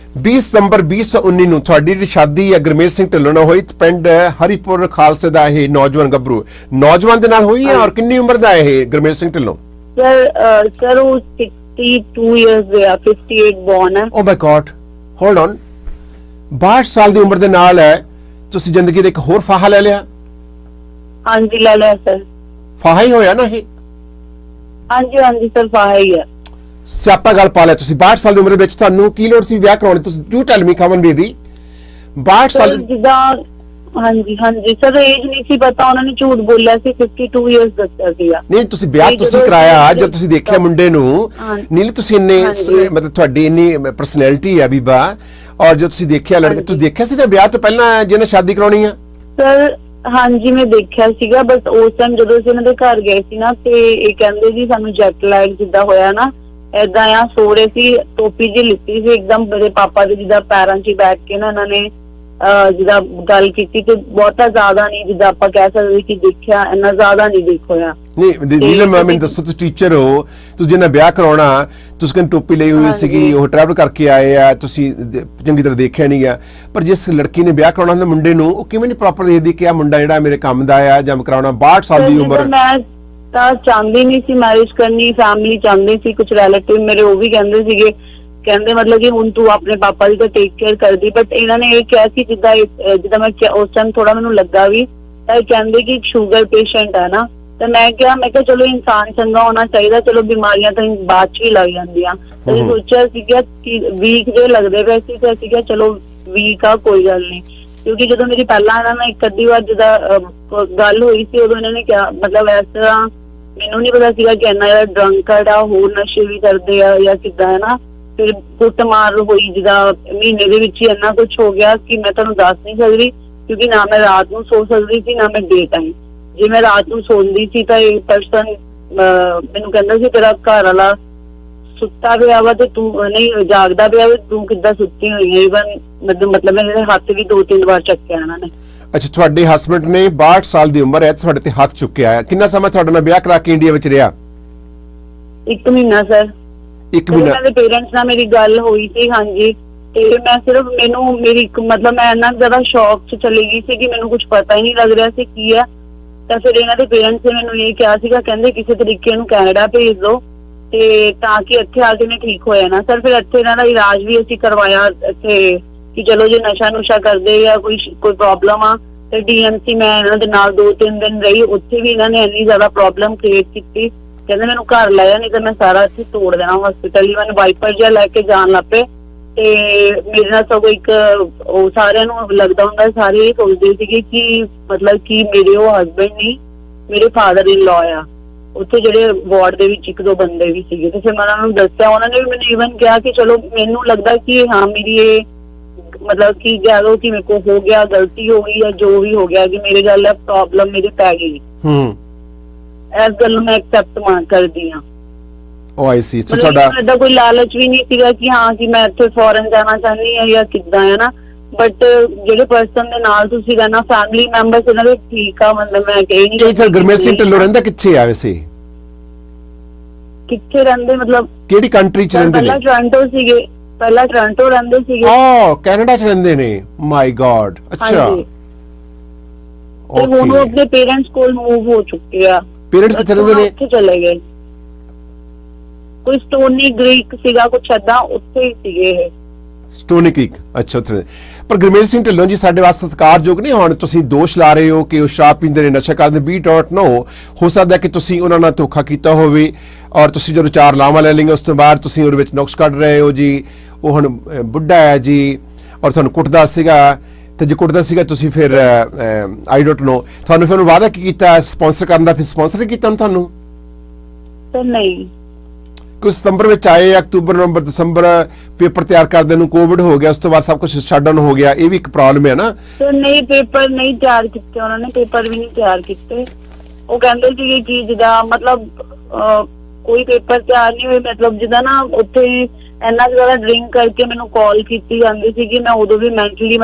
20 ਸਤੰਬਰ 2019 ਨੂੰ ਤੁਹਾਡੀ ਜਿਹੜੀ ਸ਼ਾਦੀ ਹੈ ਗੁਰਮੇਲ ਸਿੰਘ ਢਿੱਲੋਂ ਨਾਲ ਹੋਈ ਪਿੰਡ ਹਰੀਪੁਰ ਖਾਲਸੇ ਦਾ ਇਹ ਨੌਜਵਾਨ ਗੱਭਰੂ ਨੌਜਵਾਨ ਦੇ ਨਾਲ ਹੋਈ ਹੈ ਔਰ ਕਿੰਨੀ ਉਮਰ ਦਾ ਹੈ ਇਹ ਗੁਰਮੇਲ ਸਿੰਘ ਢਿੱਲੋਂ? ਸਰ ਉਹ 62 years ਦੇ ਆ 58 born ਹੈ। ਓ ਮਾਈ ਗॉड ਹੋਲਡ ਔਨ 62 ਸਾਲ ਦੀ ਉਮਰ ਦੇ ਨਾਲ ਹੈ ਤੁਸੀਂ ਜ਼ਿੰਦਗੀ ਦੇ ਇੱਕ ਹੋਰ ਫਾਹਾ ਲੈ ਲਿਆ। ਹਾਂਜੀ ਲੈ ਲਿਆ ਸਰ। ਫਾਹਾ ਹੀ ਹੋਇਆ ਨਾ ਇਹ। ਹਾਂਜੀ ਹਾਂਜੀ ਸਰ ਫਾਹਾ ਹੀ ਹੈ। ਸਿਆਪਾ ਗੱਲ ਪਾ ਲਿਆ ਤੁਸੀਂ। 62 ਸਾਲ ਦੀ ਉਮਰ ਦੇ ਵਿੱਚ ਤੁਹਾਨੂੰ ਕੀ ਲੋੜ ਸੀ ਵਿਆਹ ਕਰਾਉਣ ਦੀ? ਤੁਸੀਂ ਯੂ ਟੈਲ ਮੀ ਕਮਨ ਬੇਬੀ 62 ਸਾਲ ਜਿੱਦਾਂ ਹਾਂਜੀ ਹਾਂਜੀ ਸਰ ਏਜ ਨਹੀਂ ਸੀ ਪਤਾ, ਉਹਨਾਂ ਨੇ ਝੂਠ ਬੋਲਿਆ ਸੀ 52 ਇਅਰਸ ਦੱਸਿਆ ਸੀਗਾ। ਨਹੀਂ ਤੁਸੀਂ ਵਿਆਹ ਤੁਸੀਂ ਕਰਾਇਆ ਜਦ ਤੁਸੀਂ ਦੇਖਿਆ ਮੁੰਡੇ ਨੂੰ ਨੀਲ ਤੁਸੀਂ ਇੰਨੇ ਮਤਲਬ ਤੁਹਾਡੀ ਇੰਨੀ ਪਰਸਨੈਲਿਟੀ ਹੈ ਬੀਬਾ ਔਰ ਜਦ ਤੁਸੀਂ ਦੇਖਿਆ ਲੜਕੇ ਤੁਸੀਂ ਦੇਖਿਆ ਸੀ ਨਾ ਵਿਆਹ ਤੋਂ ਪਹਿਲਾਂ ਜਿਹਨੇ ਸ਼ਾਦੀ ਕਰਾਉਣੀ ਆ? ਸਰ ਹਾਂਜੀ ਮੈਂ ਦੇਖਿਆ ਸੀਗਾ ਬਸ ਉਸ ਟਾਈਮ ਜਦੋਂ ਅਸੀਂ ਉਹਨਾਂ ਦੇ ਘਰ ਗਏ ਸੀ ਨਾ ਤੇ ਇਹ ਕਹਿੰਦੇ ਜੀ ਸਾਨੂੰ ਜੈਟ ਲੈਗ ਜਿੱਦਾਂ ਹੋਇਆ ਨਾ ਏਦਾਂ ਆ, ਸੋ ਰਹੇ ਸੀ, ਟੋਪੀ ਜੀ ਲਿੱਤੀ ਸੀ ਇੱਕਦਮ ਮੇਰੇ ਪਾਪਾ ਦੇ ਜਿੱਦਾਂ ਪੈਰਾਂ 'ਚ ਬੈਠ ਕੇ ਨਾ ਇਹਨਾਂ ਨੇ ਜਿੱਦਾਂ ਗੱਲ ਕੀਤੀ ਤੇ ਬਹੁਤਾ ਜ਼ਿਆਦਾ ਨਹੀਂ ਜਿੱਦਾਂ ਆਪਾਂ ਕਹਿ ਸਕਦੇ ਕਿ ਦੇਖਿਆ ਇੰਨਾ ਜ਼ਿਆਦਾ ਨਹੀਂ ਦੇਖਿਆ। ਨਹੀਂ ਨੀਲਮ ਮੈਨੂੰ ਦੱਸੋ ਤੁਸੀਂ ਟੀਚਰ ਹੋ, ਤੁਸੀਂ ਜਿਹਨਾਂ ਵਿਆਹ ਕਰਾਉਣਾ ਤੁਸੀਂ ਕਹਿੰਦੇ ਟੋਪੀ ਲਈ ਹੋਈ ਸੀਗੀ, ਉਹ ਟਰੈਵਲ ਕਰਕੇ ਆਏ ਆ, ਤੁਸੀਂ ਚੰਗੀ ਤਰ੍ਹਾਂ ਦੇਖਿਆ ਨਹੀਂ ਗਿਆ, ਪਰ ਜਿਸ ਲੜਕੀ ਨੇ ਵਿਆਹ ਕਰਾਉਣਾ ਹੁੰਦਾ ਮੁੰਡੇ ਨੂੰ ਉਹ ਕਿਵੇਂ ਨਹੀਂ ਪ੍ਰੋਪਰ ਦੇਖਦੀ ਕਿ ਆ ਮੁੰਡਾ ਜਿਹੜਾ ਮੇਰੇ ਕੰਮ ਦਾ ਆ ਜਾਂ ਕਰਾਉਣਾ 62 ਸਾਲ ਦੀ ਉਮਰ? ਮੈਂ ਤਾਂ ਚਾਹੁੰਦੀ ਨਹੀਂ ਸੀ ਮੈਰਿਜ ਕਰਨੀ, ਫੈਮਿਲੀ ਚਾਹੁੰਦੀ ਸੀ, ਕੁਝ ਰਿਲੇਟਿਵ ਮੇਰੇ ਉਹ ਵੀ ਕਹਿੰਦੇ ਸੀਗੇ, ਕਹਿੰਦੇ ਮਤਲਬ ਕਿ ਹੁਣ ਤੂੰ ਆਪਣੇ ਪਾਪਾ ਦੀ ਤਾਂ ਟੇਕ ਕੇਅਰ ਕਰਦੀ, ਬਟ ਇਹਨਾਂ ਨੇ ਇਹ ਕਿਹਾ ਕਿ ਜਿੱਦਾਂ ਮੈਂ ਉਸ ਟਾਈਮ ਥੋੜਾ ਮੈਨੂੰ ਲੱਗਾ ਵੀ ਤਾਂ ਇਹ ਕਹਿੰਦੇ ਕਿ ਸ਼ੂਗਰ ਪੇਸ਼ੈਂਟ ਹੈ ਨਾ, ਤਾਂ ਮੈਂ ਕਿਹਾ ਚਲੋ ਇਨਸਾਨ ਚੰਗਾ ਹੋਣਾ ਚਾਹੀਦਾ, ਚਲੋ ਬਿਮਾਰੀਆਂ ਤਾਂ ਬਾਅਦ ਚ ਹੀ ਲੱਗ ਜਾਂਦੀਆਂ, ਤਾਂ ਇਹ ਸੋਚਿਆ ਸੀਗਾ ਕਿ ਵੀਕ ਜੇ ਲੱਗਦੇ ਪਏ ਸੀ ਤਾਂ ਅਸੀਂ ਕਿਹਾ ਚਲੋ ਵੀਕ ਆ ਕੋਈ ਗੱਲ ਨਹੀਂ, ਕਿਉਂਕਿ ਜਦੋਂ ਮੇਰੀ ਪਹਿਲਾਂ ਇਹਨਾਂ ਨਾਲ ਇੱਕ ਅੱਧੀ ਵਾਰ ਜਿੱਦਾਂ ਗੱਲ ਹੋਈ ਸੀ ਉਦੋਂ ਇਹਨਾਂ ਨੇ ਕਿਹਾ ਮਤਲਬ ਇਸ ਤਰ੍ਹਾਂ ਮੈਨੂੰ ਨਹੀਂ ਪਤਾ ਸੀਗਾ ਕਿ ਇੰਨਾ ਜ਼ਿਆਦਾ ਡਰੰਕਰਡ ਆ, ਹੋਰ ਨਸ਼ੇ ਵੀ ਕਰਦੇ ਆ ਜਾਂ ਕਿੱਦਾਂ ਹੈ ਨਾ, ਫਿਰ ਕੁੱਟਮਾਰ ਹੋਈ ਜਿੱਦਾਂ ਮਹੀਨੇ ਦੇ ਵਿੱਚ ਹੀ ਇੰਨਾ ਕੁਝ ਹੋ ਗਿਆ ਕਿ ਮੈਂ ਤੁਹਾਨੂੰ ਦੱਸ ਨਹੀਂ ਸਕਦੀ, ਕਿਉਂਕਿ ਨਾ ਮੈਂ ਰਾਤ ਨੂੰ ਸੋ ਸਕਦੀ ਸੀ ਨਾ ਮੈਂ ਡੇ ਟਾਈਮ, ਜੇ ਮੈਂ ਰਾਤ ਨੂੰ ਸੌਂਦੀ ਸੀ ਤਾਂ ਇਹ ਪਰਸਨ ਮੈਨੂੰ ਕਹਿੰਦਾ ਸੀ ਤੇਰਾ ਘਰ ਵਾਲਾ ਸੁੱਤਾ ਪਿਆ ਵਾ ਤੇ ਤੂੰ ਨਹੀਂ ਜਾਗਦਾ ਪਿਆ, ਤੂੰ ਕਿੱਦਾਂ ਸੁੱਤੀ ਹੋਈ ਹੈ, ਈਵਨ ਮਤਲਬ ਮੇਰੇ ਹੱਥ ਵੀ 2-3 ਵਾਰ ਚੱਕਿਆ ਇਹਨਾਂ ਨੇ। ਅੱਛਾ ਤੁਹਾਡੇ ਹਸਬੰਡ ਨੇ 62 ਸਾਲ ਦੀ ਉਮਰ ਹੈ ਤੁਹਾਡੇ ਤੇ ਹੱਥ ਚੁੱਕਿਆ ਹੈ, ਕਿੰਨਾ ਸਮਾਂ ਤੁਹਾਡੇ ਨਾਲ ਵਿਆਹ ਕਰਾ ਕੇ ਇੰਡੀਆ ਵਿੱਚ ਰਿਹਾ? 1 ਮਹੀਨਾ ਸਰ। 1 ਮਹੀਨਾ। ਮੇਰੇ ਪੇਰੈਂਟਸ ਨਾਲ ਮੇਰੀ ਗੱਲ ਹੋਈ ਸੀ ਹਾਂਜੀ, ਤੇ ਮੈਂ ਸਿਰਫ ਮੇਰੀ ਮਤਲਬ ਮੈਂ ਇੰਨਾ ਜ਼ਿਆਦਾ ਸ਼ੌਕ 'ਚ ਚਲੀ ਗਈ ਸੀ ਕਿ ਮੈਨੂੰ ਕੁਝ ਪਤਾ ਹੀ ਨਹੀਂ ਲੱਗ ਰਿਹਾ ਸੀ ਕੀ ਹੈ, ਤਾਂ ਫਿਰ ਇਹਨਾਂ ਦੇ ਪੇਰੈਂਟਸ ਨੇ ਮੈਨੂੰ ਇਹ ਕਿਹਾ ਸੀਗਾ, ਕਹਿੰਦੇ ਕਿਸੇ ਤਰੀਕੇ ਨੂੰ ਕੈਨੇਡਾ ਭੇਜ ਦਿਓ ਤੇ ਤਾਂ ਕਿ ਇੱਥੇ ਆ ਕੇ ਮੈਂ ਠੀਕ ਹੋ ਜਾਣਾ। ਸਰ ਫਿਰ ਇੱਥੇ ਇਹਨਾਂ ਦਾ ਇਲਾਜ ਵੀ ਅਸੀਂ ਕਰਵਾਇਆ ਇੱਥੇ ਕਿ ਚਲੋ ਜੇ ਨਸ਼ਾ ਨੁਸ਼ਾ ਕਰਦੇ ਜਾਂ ਕੋਈ ਪ੍ਰੋਬਲਮ ਆ ਤੇ ਡੀਐਮਸੀ ਮੈਂ ਇਹਨਾਂ ਦੇ ਨਾਲ 2-3 ਦਿਨ ਰਹੀ, ਉੱਥੇ ਵੀ ਇਹਨਾਂ ਨੇ ਇੰਨੀ ਜ਼ਿਆਦਾ ਪ੍ਰੋਬਲਮ ਕ੍ਰੀਏਟ ਕੀਤੀ, ਕਹਿੰਦੇ ਮੈਨੂੰ ਘਰ ਲੈ ਜਾ ਨਹੀਂ ਤਾਂ ਮੈਂ ਸਾਰਾ ਇੱਥੇ ਤੋੜ ਦੇਣਾ ਹਸਪੀਟਲ ਹੀ। ਮੈਨੂੰ ਵਾਈਪਰ ਜਿਹਾ ਲੈ ਕੇ ਜਾਣ ਲੱਗ ਪਏ ਤੇ ਮੇਰੇ ਨਾਲ ਸਗੋਂ ਇੱਕ ਉਹ ਸਾਰਿਆਂ ਨੂੰ ਲੱਗਦਾ ਹੁੰਦਾ, ਸਾਰੇ ਇਹ ਸੋਚਦੇ ਸੀਗੇ ਕਿ ਮਤਲਬ ਕਿ ਮੇਰੇ ਉਹ ਹਸਬੈਂਡ ਨਹੀਂ ਮੇਰੇ ਫਾਦਰ ਇਨ ਲਾਅ ਆ, ਉੱਥੇ ਜਿਹੜੇ ਵਾਰਡ ਦੇ ਵਿੱਚ 1-2 ਬੰਦੇ ਵੀ ਸੀਗੇ, ਤੇ ਫਿਰ ਮੈਂ ਉਹਨਾਂ ਨੂੰ ਦੱਸਿਆ, ਉਹਨਾਂ ਨੇ ਵੀ ਮੈਨੂੰ ਈਵਨ ਕਿਹਾ ਕਿ ਚਲੋ ਮੈਨੂੰ ਲੱਗਦਾ ਕਿ ਹਾਂ ਮੇਰੀ ਇਹ ਮਤਲਬ ਕਿ ਕਹਿ ਲਓ ਕਿ ਮੇਰੇ ਕੋਲ ਹੋ ਗਿਆ, ਗਲਤੀ ਹੋ ਗਈ ਜਾਂ ਜੋ ਵੀ ਹੋ ਗਿਆ ਕਿ ਮੇਰੇ ਗੱਲ ਦਾ ਪ੍ਰੋਬਲਮ ਮੇਰੇ ਪੈ ਗਈ, ਇਸ ਗੱਲ ਨੂੰ ਮੈਂ ਐਕਸੈਪਟ ਕਰਦੀ ਹਾਂ। ਉਹ ਆਈ ਸੀ ਤੁਹਾਡਾ ਕੋਈ ਲਾਲਚ ਵੀ ਨਹੀਂ ਸੀਗਾ ਕਿ ਹਾਂ ਕਿ ਮੈਂ ਇੱਥੇ ਫੋਰਨ ਜਾਣਾ ਚਾਹੁੰਦੀ ਹਾਂ ਜਾਂ ਕਿੱਦਾਂ ਹੈ ਨਾ, ਬਟ ਜਿਹੜੇ ਪਰਸਨ ਦੇ ਨਾਲ ਤੁਸੀਂ ਰਹਿਣਾ ਫੈਮਿਲੀ ਮੈਂਬਰਸ ਇਹਨਾਂ ਦੇ ਠੀਕ ਆ, ਮਤਲਬ ਮੈਂ ਕਹੀ ਨਹੀਂ ਕਿ ਗੁਰਮੇਲ ਸਿੰਘ ਢਿੱਲੋਂ ਰਹਿੰਦਾ ਕਿੱਥੇ ਆ ਵੈਸੇ? ਕਿੱਥੇ ਰਹਿੰਦੇ ਮਤਲਬ ਕਿਹੜੀ ਕੰਟਰੀ ਚ ਰਹਿੰਦੇ ਨੇ? ਪਹਿਲਾਂ ਟੋਰਾਂਟੋ ਰਹਿੰਦੇ ਸੀਗੇ। ਕੈਨੇਡਾ ਚ ਰਹਿੰਦੇ ਨੇ? ਮਾਈ ਗॉड। ਅੱਛਾ ਤੇ ਹੁਣ ਉਹ ਆਪਣੇ ਪੇਰੈਂਟਸ ਕੋਲ ਮੂਵ ਹੋ ਚੁੱਕੇ ਆ। ਪੇਰੈਂਟਸ ਕਿੱਥੇ ਰਹਿੰਦੇ ਨੇ? ਉੱਥੇ ਚਲੇ ਗਏ, ਕੋਈ ਸਟੋਨੀ ਕ੍ਰੀਕ ਸੀਗਾ ਕੁਛ ਏਦਾਂ, ਉੱਥੇ ਹੀ ਸੀਗੇ ਇਹ। ਸਟੋਨੀ ਕ੍ਰੀਕ, ਅੱਛਾ ਉੱਥੇ। ਪਰ ਗੁਰਮੇਲ ਸਿੰਘ ਢਿੱਲੋਂ ਜੀ ਸਾਡੇ ਵਾਸਤੇ ਸਤਿਕਾਰਯੋਗ ਨਹੀਂ, ਹੁਣ ਤੁਸੀਂ ਦੋਸ਼ ਲਾ ਰਹੇ ਹੋ ਕਿ ਉਹ ਸ਼ਰਾਬ ਪੀਂਦੇ ਨੇ, ਨਸ਼ਾ ਕਰਦੇ, ਬੀ ਡੋਟ ਨੋ, ਹੋ ਸਕਦਾ ਕਿ ਤੁਸੀਂ ਉਹਨਾਂ ਨਾਲ ਧੋਖਾ ਕੀਤਾ ਹੋਵੇ ਔਰ ਤੁਸੀਂ ਜਦੋਂ 4 ਲਾਵਾਂ ਲੈ ਲਈਆਂ ਉਸ ਤੋਂ ਬਾਅਦ ਤੁਸੀਂ ਉਹਦੇ ਵਿੱਚ ਨੁਕਸ ਕੱਢ ਰਹੇ ਹੋ ਜੀ, ਉਹ ਹੁਣ ਬੁੱਢਾ ਹੈ ਜੀ ਔਰ ਤੁਹਾਨੂੰ ਕੁੱਟਦਾ ਸੀਗਾ, ਤੇ ਜੇ ਕੁੱਟਦਾ ਸੀਗਾ ਤੁਸੀਂ ਫਿਰ ਆਈ ਡੋਟ ਨੋ ਤੁਹਾਨੂੰ ਫਿਰ ਵਾਅਦਾ ਕੀ ਕੀਤਾ ਸਪਾਂਸਰ ਕਰਨ ਦਾ, ਫਿਰ ਸਪਾਂਸਰ ਕੀਤਾ ਤੁਹਾਨੂੰ? ਸਰ ਨਹੀਂ, ਕੁਝ ਸਤੰਬਰ ਵਿੱਚ ਆਏ, ਅਕਤੂਬਰ ਨਵੰਬਰ ਦਸੰਬਰ ਪੇਪਰ ਤਿਆਰ ਕਰਦੇ ਨੂੰ ਕੋਵਿਡ ਹੋ ਗਿਆ, ਉਸ ਤੋਂ ਬਾਅਦ ਸਭ ਕੁਝ ਸ਼ਟ ਡਾਊਨ ਹੋ ਗਿਆ, ਇਹ ਵੀ ਇੱਕ ਪ੍ਰੋਬਲਮ ਹੈ ਨਾ? ਸਰ ਨਹੀਂ, ਪੇਪਰ ਨਹੀਂ ਤਿਆਰ ਕੀਤੇ ਉਹਨਾਂ ਨੇ, ਪੇਪਰ ਵੀ ਨਹੀਂ ਤਿਆਰ ਕੀਤੇ। ਉਹ ਕਹਿੰਦੇ ਸੀਗੇ ਕਿ ਜਿੱਦਾਂ ਮਤਲਬ ਕੋਈ ਪੇਪਰ ਤਿਆਰ ਨਹੀਂ ਹੋਏ, ਮਤਲਬ ਜਿੱਦਾਂ ਨਾ ਉੱਥੇ ਇੰਨਾ ਜ਼ਿਆਦਾ ਡਰਿੰਕ ਕਰਕੇ ਮੈਨੂੰ ਕਾਲ ਕੀਤੀ ਜਾਂਦੀ ਸੀ ਕਿ ਮੈਂ ਉਦੋਂ ਵੀ ਮੈਂਟਲੀ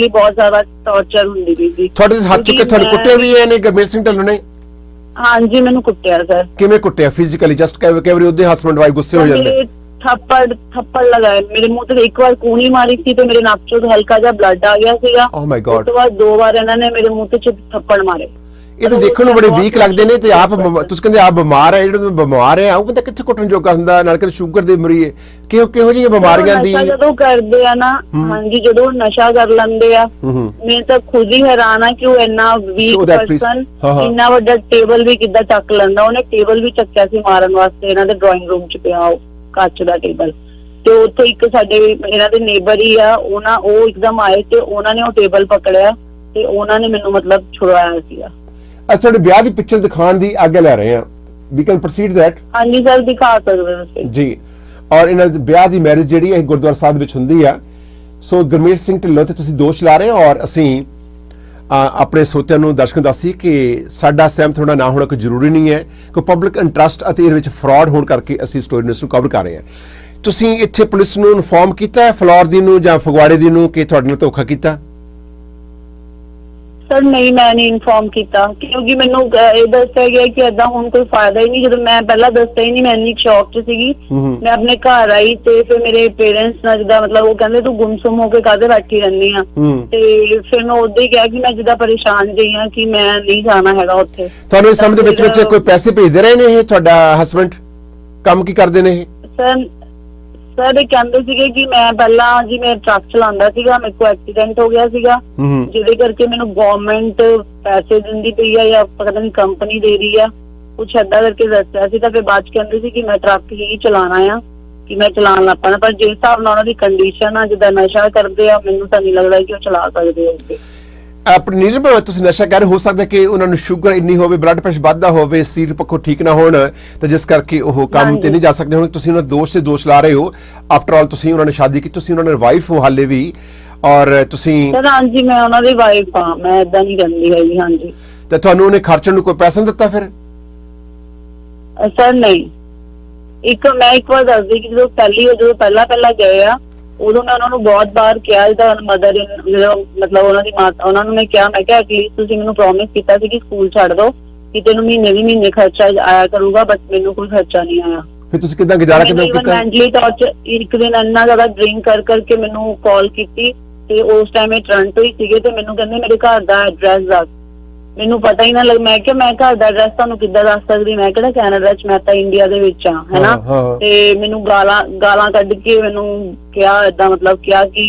ਬਹੁਤ ਜ਼ਿਆਦਾ ਟੌਰਚਰ ਹੁੰਦੀ ਪਈ ਸੀ। ਤੁਹਾਡੇ ਹੱਥ ਚੁੱਕੇ ਤੁਹਾਨੂੰ ਕੁੱਟੇ ਵੀ ਇਹਨੇ ਗੁਰਮੇਲ ਸਿੰਘ ਢਿੱਲੋਂ ਨੇ? ਹਾਂਜੀ ਮੈਨੂੰ ਕੁੱਟਿਆ ਸਰ। ਕਿਵੇਂ ਕੁੱਟਿਆ? ਫਿਜ਼ੀਕਲੀ ਜਸਟ ਕਈ ਵਾਰੀ ਉਹਦੇ ਹਸਬੰਡ ਵਾਈਫ ਗੁੱਸੇ ਹੋ ਜਾਂਦੇ? ਥੱਪੜ ਲਗਾਏ ਮੇਰੇ ਮੂੰਹ ਤੇ, ਇੱਕ ਵਾਰ ਕੂਣੀ ਮਾਰੀ ਸੀ ਤੇ ਮੇਰੇ ਨੱਕ ਚੋਂ ਹਲਕਾ ਜਿਹਾ ਬਲੱਡ ਆ ਗਿਆ ਸੀਗਾ। ਓ ਮਾਈ ਗॉड। ਉਸ ਤੋਂ ਬਾਅਦ 2 ਵਾਰ ਇਹਨਾਂ ਨੇ ਮੇਰੇ ਮੂੰਹ ਤੇ ਥੱਪੜ ਮਾਰੇ। ਇਹ ਤਾਂ ਦੇਖਣ ਨੂੰ ਬੜੇ ਵੀਕ ਲੱਗਦੇ ਨੇ ਤੇ ਆਪ ਤੁਸੀਂ ਕਹਿੰਦੇ ਆਪ ਬਿਮਾਰ ਹੈ, ਜਿਹੜੇ ਬਿਮਾਰ ਹੈ ਉਹ ਬੰਦਾ ਕਿੱਥੇ ਕੁੱਟਣ ਜੋਗਾ ਹੁੰਦਾ, ਨਾਲ ਕਿ ਸ਼ੂਗਰ ਦੇ ਮਰੀਜ਼ ਕਿਹੋ ਜਿਹੀਆਂ ਬਿਮਾਰੀਆਂ ਦੀ ਨਸ਼ਾ ਜਦੋਂ ਕਰਦੇ ਆ ਨਾ, ਹਾਂਜੀ ਜਦੋਂ ਨਸ਼ਾ ਕਰ ਲੈਂਦੇ ਆ, ਮੈਂ ਤਾਂ ਖੁਦ ਹੀ ਹੈਰਾਨ ਆ ਕਿ ਉਹ ਇੰਨਾ ਵੀਕ ਪਰਸਨ ਇੰਨਾ ਵੱਡਾ ਟੇਬਲ ਵੀ ਕਿੱਦਾਂ ਚੱਕ ਲੈਂਦਾ। ਉਹਨੇ ਟੇਬਲ ਵੀ ਚੱਕਿਆ ਸੀ ਮਾਰਨ ਵਾਸਤੇ, ਇਹਨਾਂ ਦੇ ਡਰਾਇੰਗ ਰੂਮ 'ਚ ਪਿਆ ਉਹ ਕੱਚ ਦਾ ਟੇਬਲ, ਤੇ ਉੱਥੇ ਇੱਕ ਸਾਡੇ ਇਹਨਾਂ ਦੇ ਨੇਬਰ ਹੀ ਆ, ਉਹ ਇੱਕਦਮ ਆਏ ਤੇ ਉਹਨਾਂ ਨੇ ਉਹ ਟੇਬਲ ਪਕੜਿਆ ਤੇ ਉਹਨਾਂ ਨੇ ਮੈਨੂੰ ਮਤਲਬ ਛੁਡਵਾਇਆ ਸੀਗਾ। ਅਸੀਂ ਤੁਹਾਡੇ ਵਿਆਹ ਦੀ ਪਿਕਚਰ ਦਿਖਾਉਣ ਦੀ ਆਗਿਆ ਲੈ ਰਹੇ ਹਾਂ, ਵੀ ਕੈਨ ਪ੍ਰੋਸੀਡ ਦੈਟ। ਹਾਂਜੀ ਸਰ ਦਿਖਾ ਸਕਦੇ ਹੋ ਤੁਸੀਂ ਜੀ। ਔਰ ਇਹਨਾਂ ਦੇ ਵਿਆਹ ਦੀ ਮੈਰਿਜ ਜਿਹੜੀ ਹੈ ਗੁਰਦੁਆਰਾ ਸਾਹਿਬ ਵਿੱਚ ਹੁੰਦੀ ਆ। ਸੋ ਗੁਰਮੇਲ ਸਿੰਘ ਢਿੱਲੋਂ ਤੇ ਤੁਸੀਂ ਦੋਸ਼ ਲਾ ਰਹੇ ਹੋ, ਔਰ ਅਸੀਂ ਆਪਣੇ ਸਰੋਤਿਆਂ ਨੂੰ ਦਰਸ਼ਕਾਂ ਦੱਸੀ ਕਿ ਸਾਡਾ ਸਹਿਮਤ ਹੋਣਾ ਨਾ ਹੋਣਾ ਕੋਈ ਜ਼ਰੂਰੀ ਨਹੀਂ ਹੈ, ਕੋਈ ਪਬਲਿਕ ਇੰਟਰਸਟ ਅਤੇ ਇਹਦੇ ਵਿੱਚ ਫਰਾਡ ਹੋਣ ਕਰਕੇ ਅਸੀਂ ਸਟੋਰੀ ਨੂੰ ਕਵਰ ਕਰ ਰਹੇ ਹਾਂ। ਤੁਸੀਂ ਇੱਥੇ ਪੁਲਿਸ ਨੂੰ ਇਨਫੋਰਮ ਕੀਤਾ ਫਲੋਰ ਦੀ ਨੂੰ ਜਾਂ ਫਗਵਾੜੇ ਦੀ ਨੂੰ ਕਿ ਤੁਹਾਡੇ ਨਾਲ ਧੋਖਾ ਕੀਤਾ? ਸਰ ਨਹੀਂ, ਮੈਂ ਨਹੀਂ ਇਨਫੋਰਮ ਕੀਤਾ ਕਿਉਂਕਿ ਮੈਨੂੰ ਇਹ ਦੱਸਿਆ ਗਿਆ ਕਿ ਏਦਾਂ ਹੁਣ ਕੋਈ ਫਾਇਦਾ ਹੀ ਨਹੀਂ। ਜਦੋਂ ਮੈਂ ਪਹਿਲਾਂ ਦੱਸਿਆ ਹੀ ਨਹੀਂ, ਮੈਂ ਇੰਨੀ ਸ਼ੌਕ 'ਚ ਸੀਗੀ। ਮੈਂ ਆਪਣੇ ਘਰ ਆਈ ਤੇ ਫਿਰ ਮੇਰੇ ਪੇਰੈਂਟਸ ਨਾਲ ਜਿੱਦਾਂ ਮਤਲਬ ਉਹ ਕਹਿੰਦੇ ਤੂੰ ਗੁੰਮਸੁਮ ਹੋ ਕੇ ਕਾਹਦੇ ਬੈਠੀ ਰਹਿੰਦੀ ਆ, ਤੇ ਫਿਰ ਮੈਂ ਉਦੋਂ ਹੀ ਕਿਹਾ ਕਿ ਮੈਂ ਜਿੱਦਾਂ ਪਰੇਸ਼ਾਨ ਜਿਹੀ ਆ ਕਿ ਮੈਂ ਨਹੀਂ ਜਾਣਾ ਹੈਗਾ ਉੱਥੇ। ਤੁਹਾਨੂੰ ਇਸ ਸਮੇਂ ਦੇ ਵਿੱਚ ਕੋਈ ਪੈਸੇ ਭੇਜਦੇ ਰਹੇ ਨੇ ਇਹ ਤੁਹਾਡਾ ਹਸਬੈਂਡ? ਕੰਮ ਕੀ ਕਰਦੇ ਨੇ ਇਹ? ਸਰ ਇਹ ਕਹਿੰਦੇ ਸੀਗੇ ਕਿ ਮੈਂ ਪਹਿਲਾਂ ਜੀ ਮੈਂ ਟਰੱਕ ਚਲਾਉਂਦਾ ਸੀਗਾ, ਮੇਰੇ ਕੋਲ ਐਕਸੀਡੈਂਟ ਹੋ ਗਿਆ ਸੀਗਾ ਜਿਹਦੇ ਕਰਕੇ ਮੈਨੂੰ ਗਵਰਨਮੈਂਟ ਪੈਸੇ ਦਿੰਦੀ ਪਈ ਆ ਜਾਂ ਪਤਾ ਨਹੀਂ ਕੰਪਨੀ ਦੇ ਰਹੀ ਆ, ਕੁਛ ਏਦਾਂ ਕਰਕੇ ਦੱਸਿਆ ਸੀ। ਤਾਂ ਫਿਰ ਬਾਅਦ ਚ ਕਹਿੰਦੇ ਸੀ ਕਿ ਮੈਂ ਟਰੱਕ ਹੀ ਚਲਾਉਣਾ ਆ, ਕਿ ਮੈਂ ਚਲਾਉਣ ਲੱਗ ਪੈਣਾ। ਪਰ ਜਿਸ ਹਿਸਾਬ ਨਾਲ ਉਹਨਾਂ ਦੀ ਕੰਡੀਸ਼ਨ ਆ, ਜਿੱਦਾਂ ਨਸ਼ਾ ਕਰਦੇ ਆ, ਮੈਨੂੰ ਤਾਂ ਨਹੀਂ ਲੱਗਦਾ ਕਿ ਉਹ ਚਲਾ ਸਕਦੇ ਹੋਣਗੇ। ਆਪਣੀ ਨੀਲਮ ਤੁਸੀਂ ਨਸ਼ਾ ਕਰ ਹੋ ਸਕਦਾ ਕਿ ਉਹਨਾਂ ਨੂੰ ਸ਼ੂਗਰ ਇੰਨੀ ਹੋਵੇ, ਬਲੱਡ ਪ੍ਰੈਸ਼ਰ ਵੱਧਦਾ ਹੋਵੇ, ਸਰੀਰ ਪੱਖੋਂ ਠੀਕ ਨਾ ਹੋਣ, ਤੇ ਜਿਸ ਕਰਕੇ ਉਹ ਕੰਮ ਤੇ ਨਹੀਂ ਜਾ ਸਕਦੇ। ਹੁਣ ਤੁਸੀਂ ਉਹਨਾਂ ਦੋਸ਼ ਲਾ ਰਹੇ ਹੋ। ਆਫਟਰ ਆਲ ਤੁਸੀਂ ਉਹਨਾਂ ਨੇ ਸ਼ਾਦੀ ਕੀਤੀ, ਤੁਸੀਂ ਉਹਨਾਂ ਦੇ ਵਾਈਫ ਹੋ ਹਾਲੇ ਵੀ, ਔਰ ਤੁਸੀਂ ਸਰ ਹਾਂਜੀ ਮੈਂ ਉਹਨਾਂ ਦੀ ਵਾਈਫ ਹਾਂ, ਮੈਂ ਏਦਾਂ ਨਹੀਂ ਕਹਿੰਦੀ ਹੈਗੀ। ਹਾਂਜੀ ਤੇ ਤੁਹਾਨੂੰ ਉਹਨੇ ਖਰਚਣ ਨੂੰ ਕੋਈ ਪੈਸਾ ਨਹੀਂ ਦਿੱਤਾ ਫਿਰ? ਸਰ ਨਹੀਂ, ਮੈਂ ਇੱਕ ਵਾਰ ਦੱਸਦੀ ਕਿ ਜਦੋਂ ਪਹਿਲਾਂ ਗਏ ਆ ਉਦੋਂ ਮੈਂ ਉਹਨਾਂ ਨੂੰ ਬਹੁਤ ਵਾਰ ਕਿਹਾ, ਜਿੱਦਾਂ ਮਦਰ ਮਤਲਬ ਉਹਨਾਂ ਦੀ ਮਾਤਾ, ਉਹਨਾਂ ਨੂੰ ਮੈਂ ਕਿਹਾ ਐਟਲੀਸਟ ਤੁਸੀਂ ਮੈਨੂੰ ਪ੍ਰੋਮਿਸ ਕੀਤਾ ਸੀ ਕਿ ਸਕੂਲ ਛੱਡ ਦੋ, ਕਿ ਤੈਨੂੰ ਮਹੀਨੇ ਖਰਚਾ ਆਇਆ ਕਰੂਗਾ, ਬਟ ਮੈਨੂੰ ਕੋਈ ਖਰਚਾ ਨਹੀਂ ਆਇਆ। ਫਿਰ ਤੁਸੀਂ ਕਿੱਦਾਂ ਗੁਜ਼ਾਰਾ ਕੀਤਾ? ਮੈਂਟਲੀ ਟਾਰਚਰ, ਇੱਕ ਦਿਨ ਇੰਨਾ ਜ਼ਿਆਦਾ ਡਰਿੰਕ ਕਰਕੇ ਮੈਨੂੰ ਕਾਲ ਕੀਤੀ ਤੇ ਉਸ ਟਾਈਮ ਇਹ ਟੋਰਾਂਟੋ ਹੀ ਸੀਗੇ ਤੇ ਮੈਨੂੰ ਕਹਿੰਦੇ ਮੇਰੇ ਘਰ ਦਾ ਐਡਰੈਸ ਦੱਸ। ਮੈਨੂੰ ਪਤਾ ਹੀ ਨਾ ਲੱਗ, ਮੈਂ ਕਿਹਾ ਮੈਂ ਘਰ ਦਾ ਐਡਰੈਸ ਤੁਹਾਨੂੰ ਕਿੱਦਾਂ ਦੱਸ ਸਕਦੀ, ਮੈਂ ਕਿਹੜਾ ਕੈਨੇਡਾ ਚ, ਮੈਂ ਤਾਂ ਇੰਡੀਆ ਦੇ ਵਿੱਚ ਆ, ਹੈਨਾ। ਤੇ ਮੈਨੂੰ ਗਾਲਾਂ ਕੱਢ ਕੇ ਮੈਨੂੰ ਕਿਹਾ ਏਦਾਂ, ਮਤਲਬ ਕਿਹਾ ਕਿ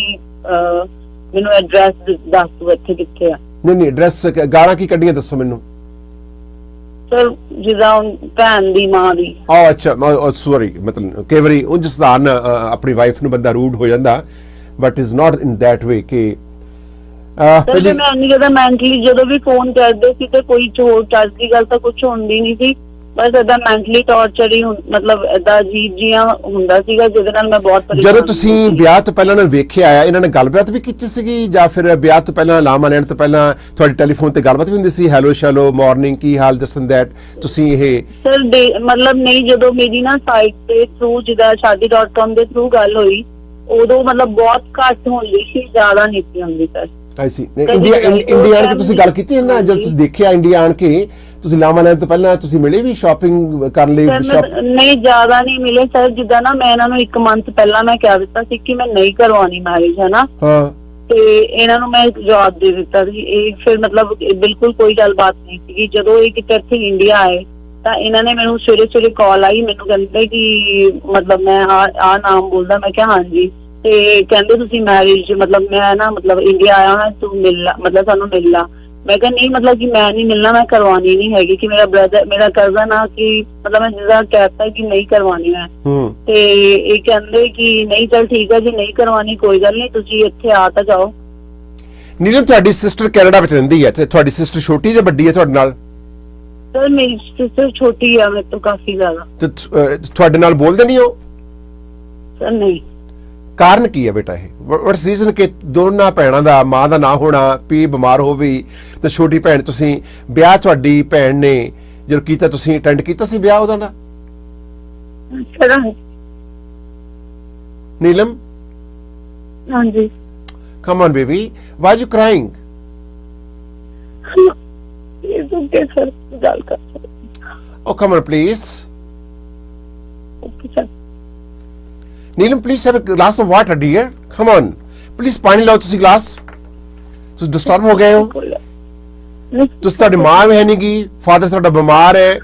ਮੈਨੂੰ ਐਡਰੈਸ ਦੱਸ ਤੂੰ ਇੱਥੇ ਕਿੱਥੇ ਆ। ਨਹੀਂ ਐਡਰੈਸ ਗਾਲਾਂ ਕੀ ਕੱਢੀਆਂ ਦੱਸੋ ਮੈਨੂੰ। ਸਰ ਜਿੱਦਾਂ ਭੈਣ ਦੀ ਮਾਂ ਦੀ। ਅੱਛਾ ਸੌਰੀ, ਮਤਲਬ ਕਈ ਵਾਰੀ ਉਂਝ ਸਧਾਰਨ ਆਪਣੀ ਵਾਈਫ ਨੂੰ ਬੰਦਾ ਰੂਡ ਹੋ ਜਾਂਦਾ, but is not in that way ਕਿ ਸਰ ਮੈਂ ਇੰਨੀ ਜ਼ਿਆਦਾ ਮੈਂਟਲੀ ਜਦੋਂ ਵੀ ਫੋਨ ਕਰਦੇ ਸੀ ਤੇ ਕੋਈ ਚੋਰ ਚੱਜ ਦੀ ਗੱਲ ਤਾਂ ਕੁਝ ਹੁੰਦੀ ਨਹੀਂ ਸੀ, ਬਸ ਏਦਾਂ ਮੈਂਟਲੀ ਟਾਰਚਰ ਹੀ, ਮਤਲਬ ਏਦਾਂ ਅਜੀਬ ਜਿਹਾ ਹੁੰਦਾ ਸੀਗਾ ਜਿਹਦੇ ਨਾਲ ਮੈਂ ਬਹੁਤ ਪਰੇਸ਼ਾਨ। ਜਦੋਂ ਤੁਸੀਂ ਵਿਆਹ ਤੋਂ ਪਹਿਲਾਂ ਵੇਖਿਆ ਆਇਆ, ਇਹਨਾਂ ਨੇ ਗੱਲਬਾਤ ਵੀ ਕੀਤੀ ਸੀਗੀ ਜਾਂ ਫਿਰ ਵਿਆਹ ਤੋਂ ਪਹਿਲਾਂ ਲਾਮਾ ਲੈਣ ਤੋਂ ਪਹਿਲਾਂ ਤੁਹਾਡੀ ਟੈਲੀਫੋਨ ਤੇ ਗੱਲਬਾਤ ਵੀ ਹੁੰਦੀ ਸੀ? ਹੈਲੋ ਸ਼ੈਲੋ ਮਾਰਨਿੰਗ, ਕੀ ਹਾਲ, ਦਿਸ ਐਂਡ ਦੈਟ? ਤੁਸੀਂ ਇਹ ਸਰ ਮਤਲਬ ਨਹੀਂ, ਜਦੋਂ ਮੇਰੀ ਨਾ ਸਾਈਟ ਦੇ ਥਰੂ ਜਿੱਦਾਂ shaadi.com ਦੇ ਥਰੂ ਗੱਲ ਹੋਈ ਉਦੋਂ ਮਤਲਬ ਬਹੁਤ ਘੱਟ ਹੁੰਦੀ ਸੀ, ਜ਼ਿਆਦਾ ਨਹੀਂ ਸੀ ਹੁੰਦੀ ਸਰ। ਆਈ ਸੀ। ਇੰਡੀਆ ਆਣ ਕੇ ਤੁਸੀਂ ਗੱਲ ਕੀਤੀ ਨਾ, ਜਦ ਤੁਸੀਂ ਦੇਖਿਆ ਇੰਡੀਆ ਆਣ ਕੇ ਤੁਸੀਂ ਲਾਮਾ ਲੈਣ ਤੋਂ ਪਹਿਲਾਂ ਤੁਸੀਂ ਮਿਲੇ ਵੀ ਸ਼ਾਪਿੰਗ ਕਰਨ ਲਈ? ਨਹੀਂ ਜ਼ਿਆਦਾ ਨਹੀਂ ਮਿਲੇ ਸਰ, ਜਿੱਦਾਂ ਨਾ ਮੈਂ ਇਹਨਾਂ ਨੂੰ 1 ਮੰਥ ਪਹਿਲਾਂ ਮੈਂ ਕਹਿ ਦਿੱਤਾ ਸੀ ਕਿ ਮੈਂ ਨਹੀਂ ਕਰਵਾਉਣੀ ਮੈਰਿਜ, ਹੈ ਨਾ। ਤੇ ਇਹਨਾਂ ਨੂੰ ਮੈਂ ਜਵਾਬ ਦੇ ਦਿੱਤਾ ਸੀ। ਇਹ ਫਿਰ ਮਤਲਬ ਬਿਲਕੁਲ ਕੋਈ ਗੱਲਬਾਤ ਨਹੀਂ ਸੀਗੀ। ਜਦੋਂ ਇਹ ਕਿਤੇ ਇੱਥੇ ਇੰਡੀਆ ਆਏ ਤਾਂ ਇਹਨਾਂ ਨੇ ਮੈਨੂੰ ਸਵੇਰੇ ਕਾਲ ਆਈ, ਮੈਨੂੰ ਕਹਿੰਦੇ ਕਿ ਮਤਲਬ ਮੈਂ ਆ ਨਾਮ ਬੋਲਦਾ, ਮੈਂ ਕਿਹਾ ਹਾਂਜੀ, ਤੇ ਕਹਿੰਦੇ ਤੁਸੀਂ ਮੈਰਿਜ ਮਤਲਬ ਮੈਂ ਨਾ ਮਤਲਬ ਇੰਡੀਆ ਆਇਆ ਹਾਂ, ਤੂੰ ਮਿਲ ਲਾ, ਮਤਲਬ ਸਾਨੂੰ ਮਿਲ ਲਾ। ਮੈਂ ਕਿਹਾ ਨਹੀਂ, ਮਤਲਬ ਕਿ ਮੈਂ ਨਹੀਂ ਮਿਲਣਾ, ਮੈਂ ਕਰਵਾਉਣੀ ਨਹੀਂ ਹੈਗੀ, ਕਿ ਮੇਰਾ ਕਜ਼ਨ ਆ, ਕਿ ਮਤਲਬ ਮੈਂ ਜਿੱਦਾਂ ਕਹਿਤਾ ਕਿ ਨਹੀਂ ਕਰਵਾਉਣੀ ਮੈਂ। ਤੇ ਇਹ ਕਹਿੰਦੇ ਕਿ ਨਹੀਂ ਚੱਲ ਠੀਕ ਹੈ ਜੀ, ਨਹੀਂ ਕਰਵਾਉਣੀ ਕੋਈ ਗੱਲ ਨਹੀਂ, ਤੁਸੀਂ ਇੱਥੇ ਆ ਤਾਂ ਜਾਓ। ਨੀਲਮ ਤੁਹਾਡੀ ਸਿਸਟਰ ਕੈਨੇਡਾ ਵਿੱਚ ਰਹਿੰਦੀ ਹੈ ਤੇ ਤੁਹਾਡੀ ਸਿਸਟਰ ਛੋਟੀ ਜਾਂ ਵੱਡੀ ਹੈ ਤੁਹਾਡੇ ਨਾਲ? ਸਰ ਮੇਰੀ ਸਿਸਟਰ ਛੋਟੀ ਆ ਮੇਰੇ ਤੋਂ ਕਾਫੀ ਜ਼ਿਆਦਾ। ਤੇ ਤੁਹਾਡੇ ਨਾਲ ਬੋਲਦੇ ਨਹੀਂ ਹੋ? ਸਰ ਨਹੀਂ। ਕਾਰਨ ਕੀ ਹੈ ਬੇਟਾ ਇਹ? ਵਾਟਸ ਰੀਜ਼ਨ ਕਿ ਦੋਨਾਂ ਭੈਣਾਂ ਦਾ ਮਾਂ ਦਾ ਨਾ ਹੋਣਾ, ਪੀ ਬਿਮਾਰ ਹੋਵੇ ਤੇ ਛੋਟੀ ਭੈਣ, ਤੁਸੀਂ ਵਿਆਹ ਤੁਹਾਡੀ ਭੈਣ ਨੇ ਜਦੋਂ ਕੀਤਾ ਤੁਸੀਂ ਅਟੈਂਡ ਕੀਤਾ ਸੀ ਵਿਆਹ ਉਹਦਾ ਨਾ? ਨੀਲਮ ਹਾਂਜੀ। Come on baby, why are you crying? It's okay sir, ਗੱਲ ਕਰ ਸਕਦੇ। Oh come on please. Okay sir. Neelam, please have a glass of water, dear. Come on. Please ਪਾਣੀ ਲਾਓ ਤੁਸੀਂ ਗਲਾਸ। ਤੁਸੀਂ ਡਿਸਟਰਬ ਹੋ ਗਏ ਹੋ। ਤੁਸੀਂ ਤੁਹਾਡੀ ਮਾਂ ਵੀ ਹੈ ਨਹੀਂ ਗੀ, ਫਾਦਰ ਤੁਹਾਡਾ ਬਿਮਾਰ ਹੈ,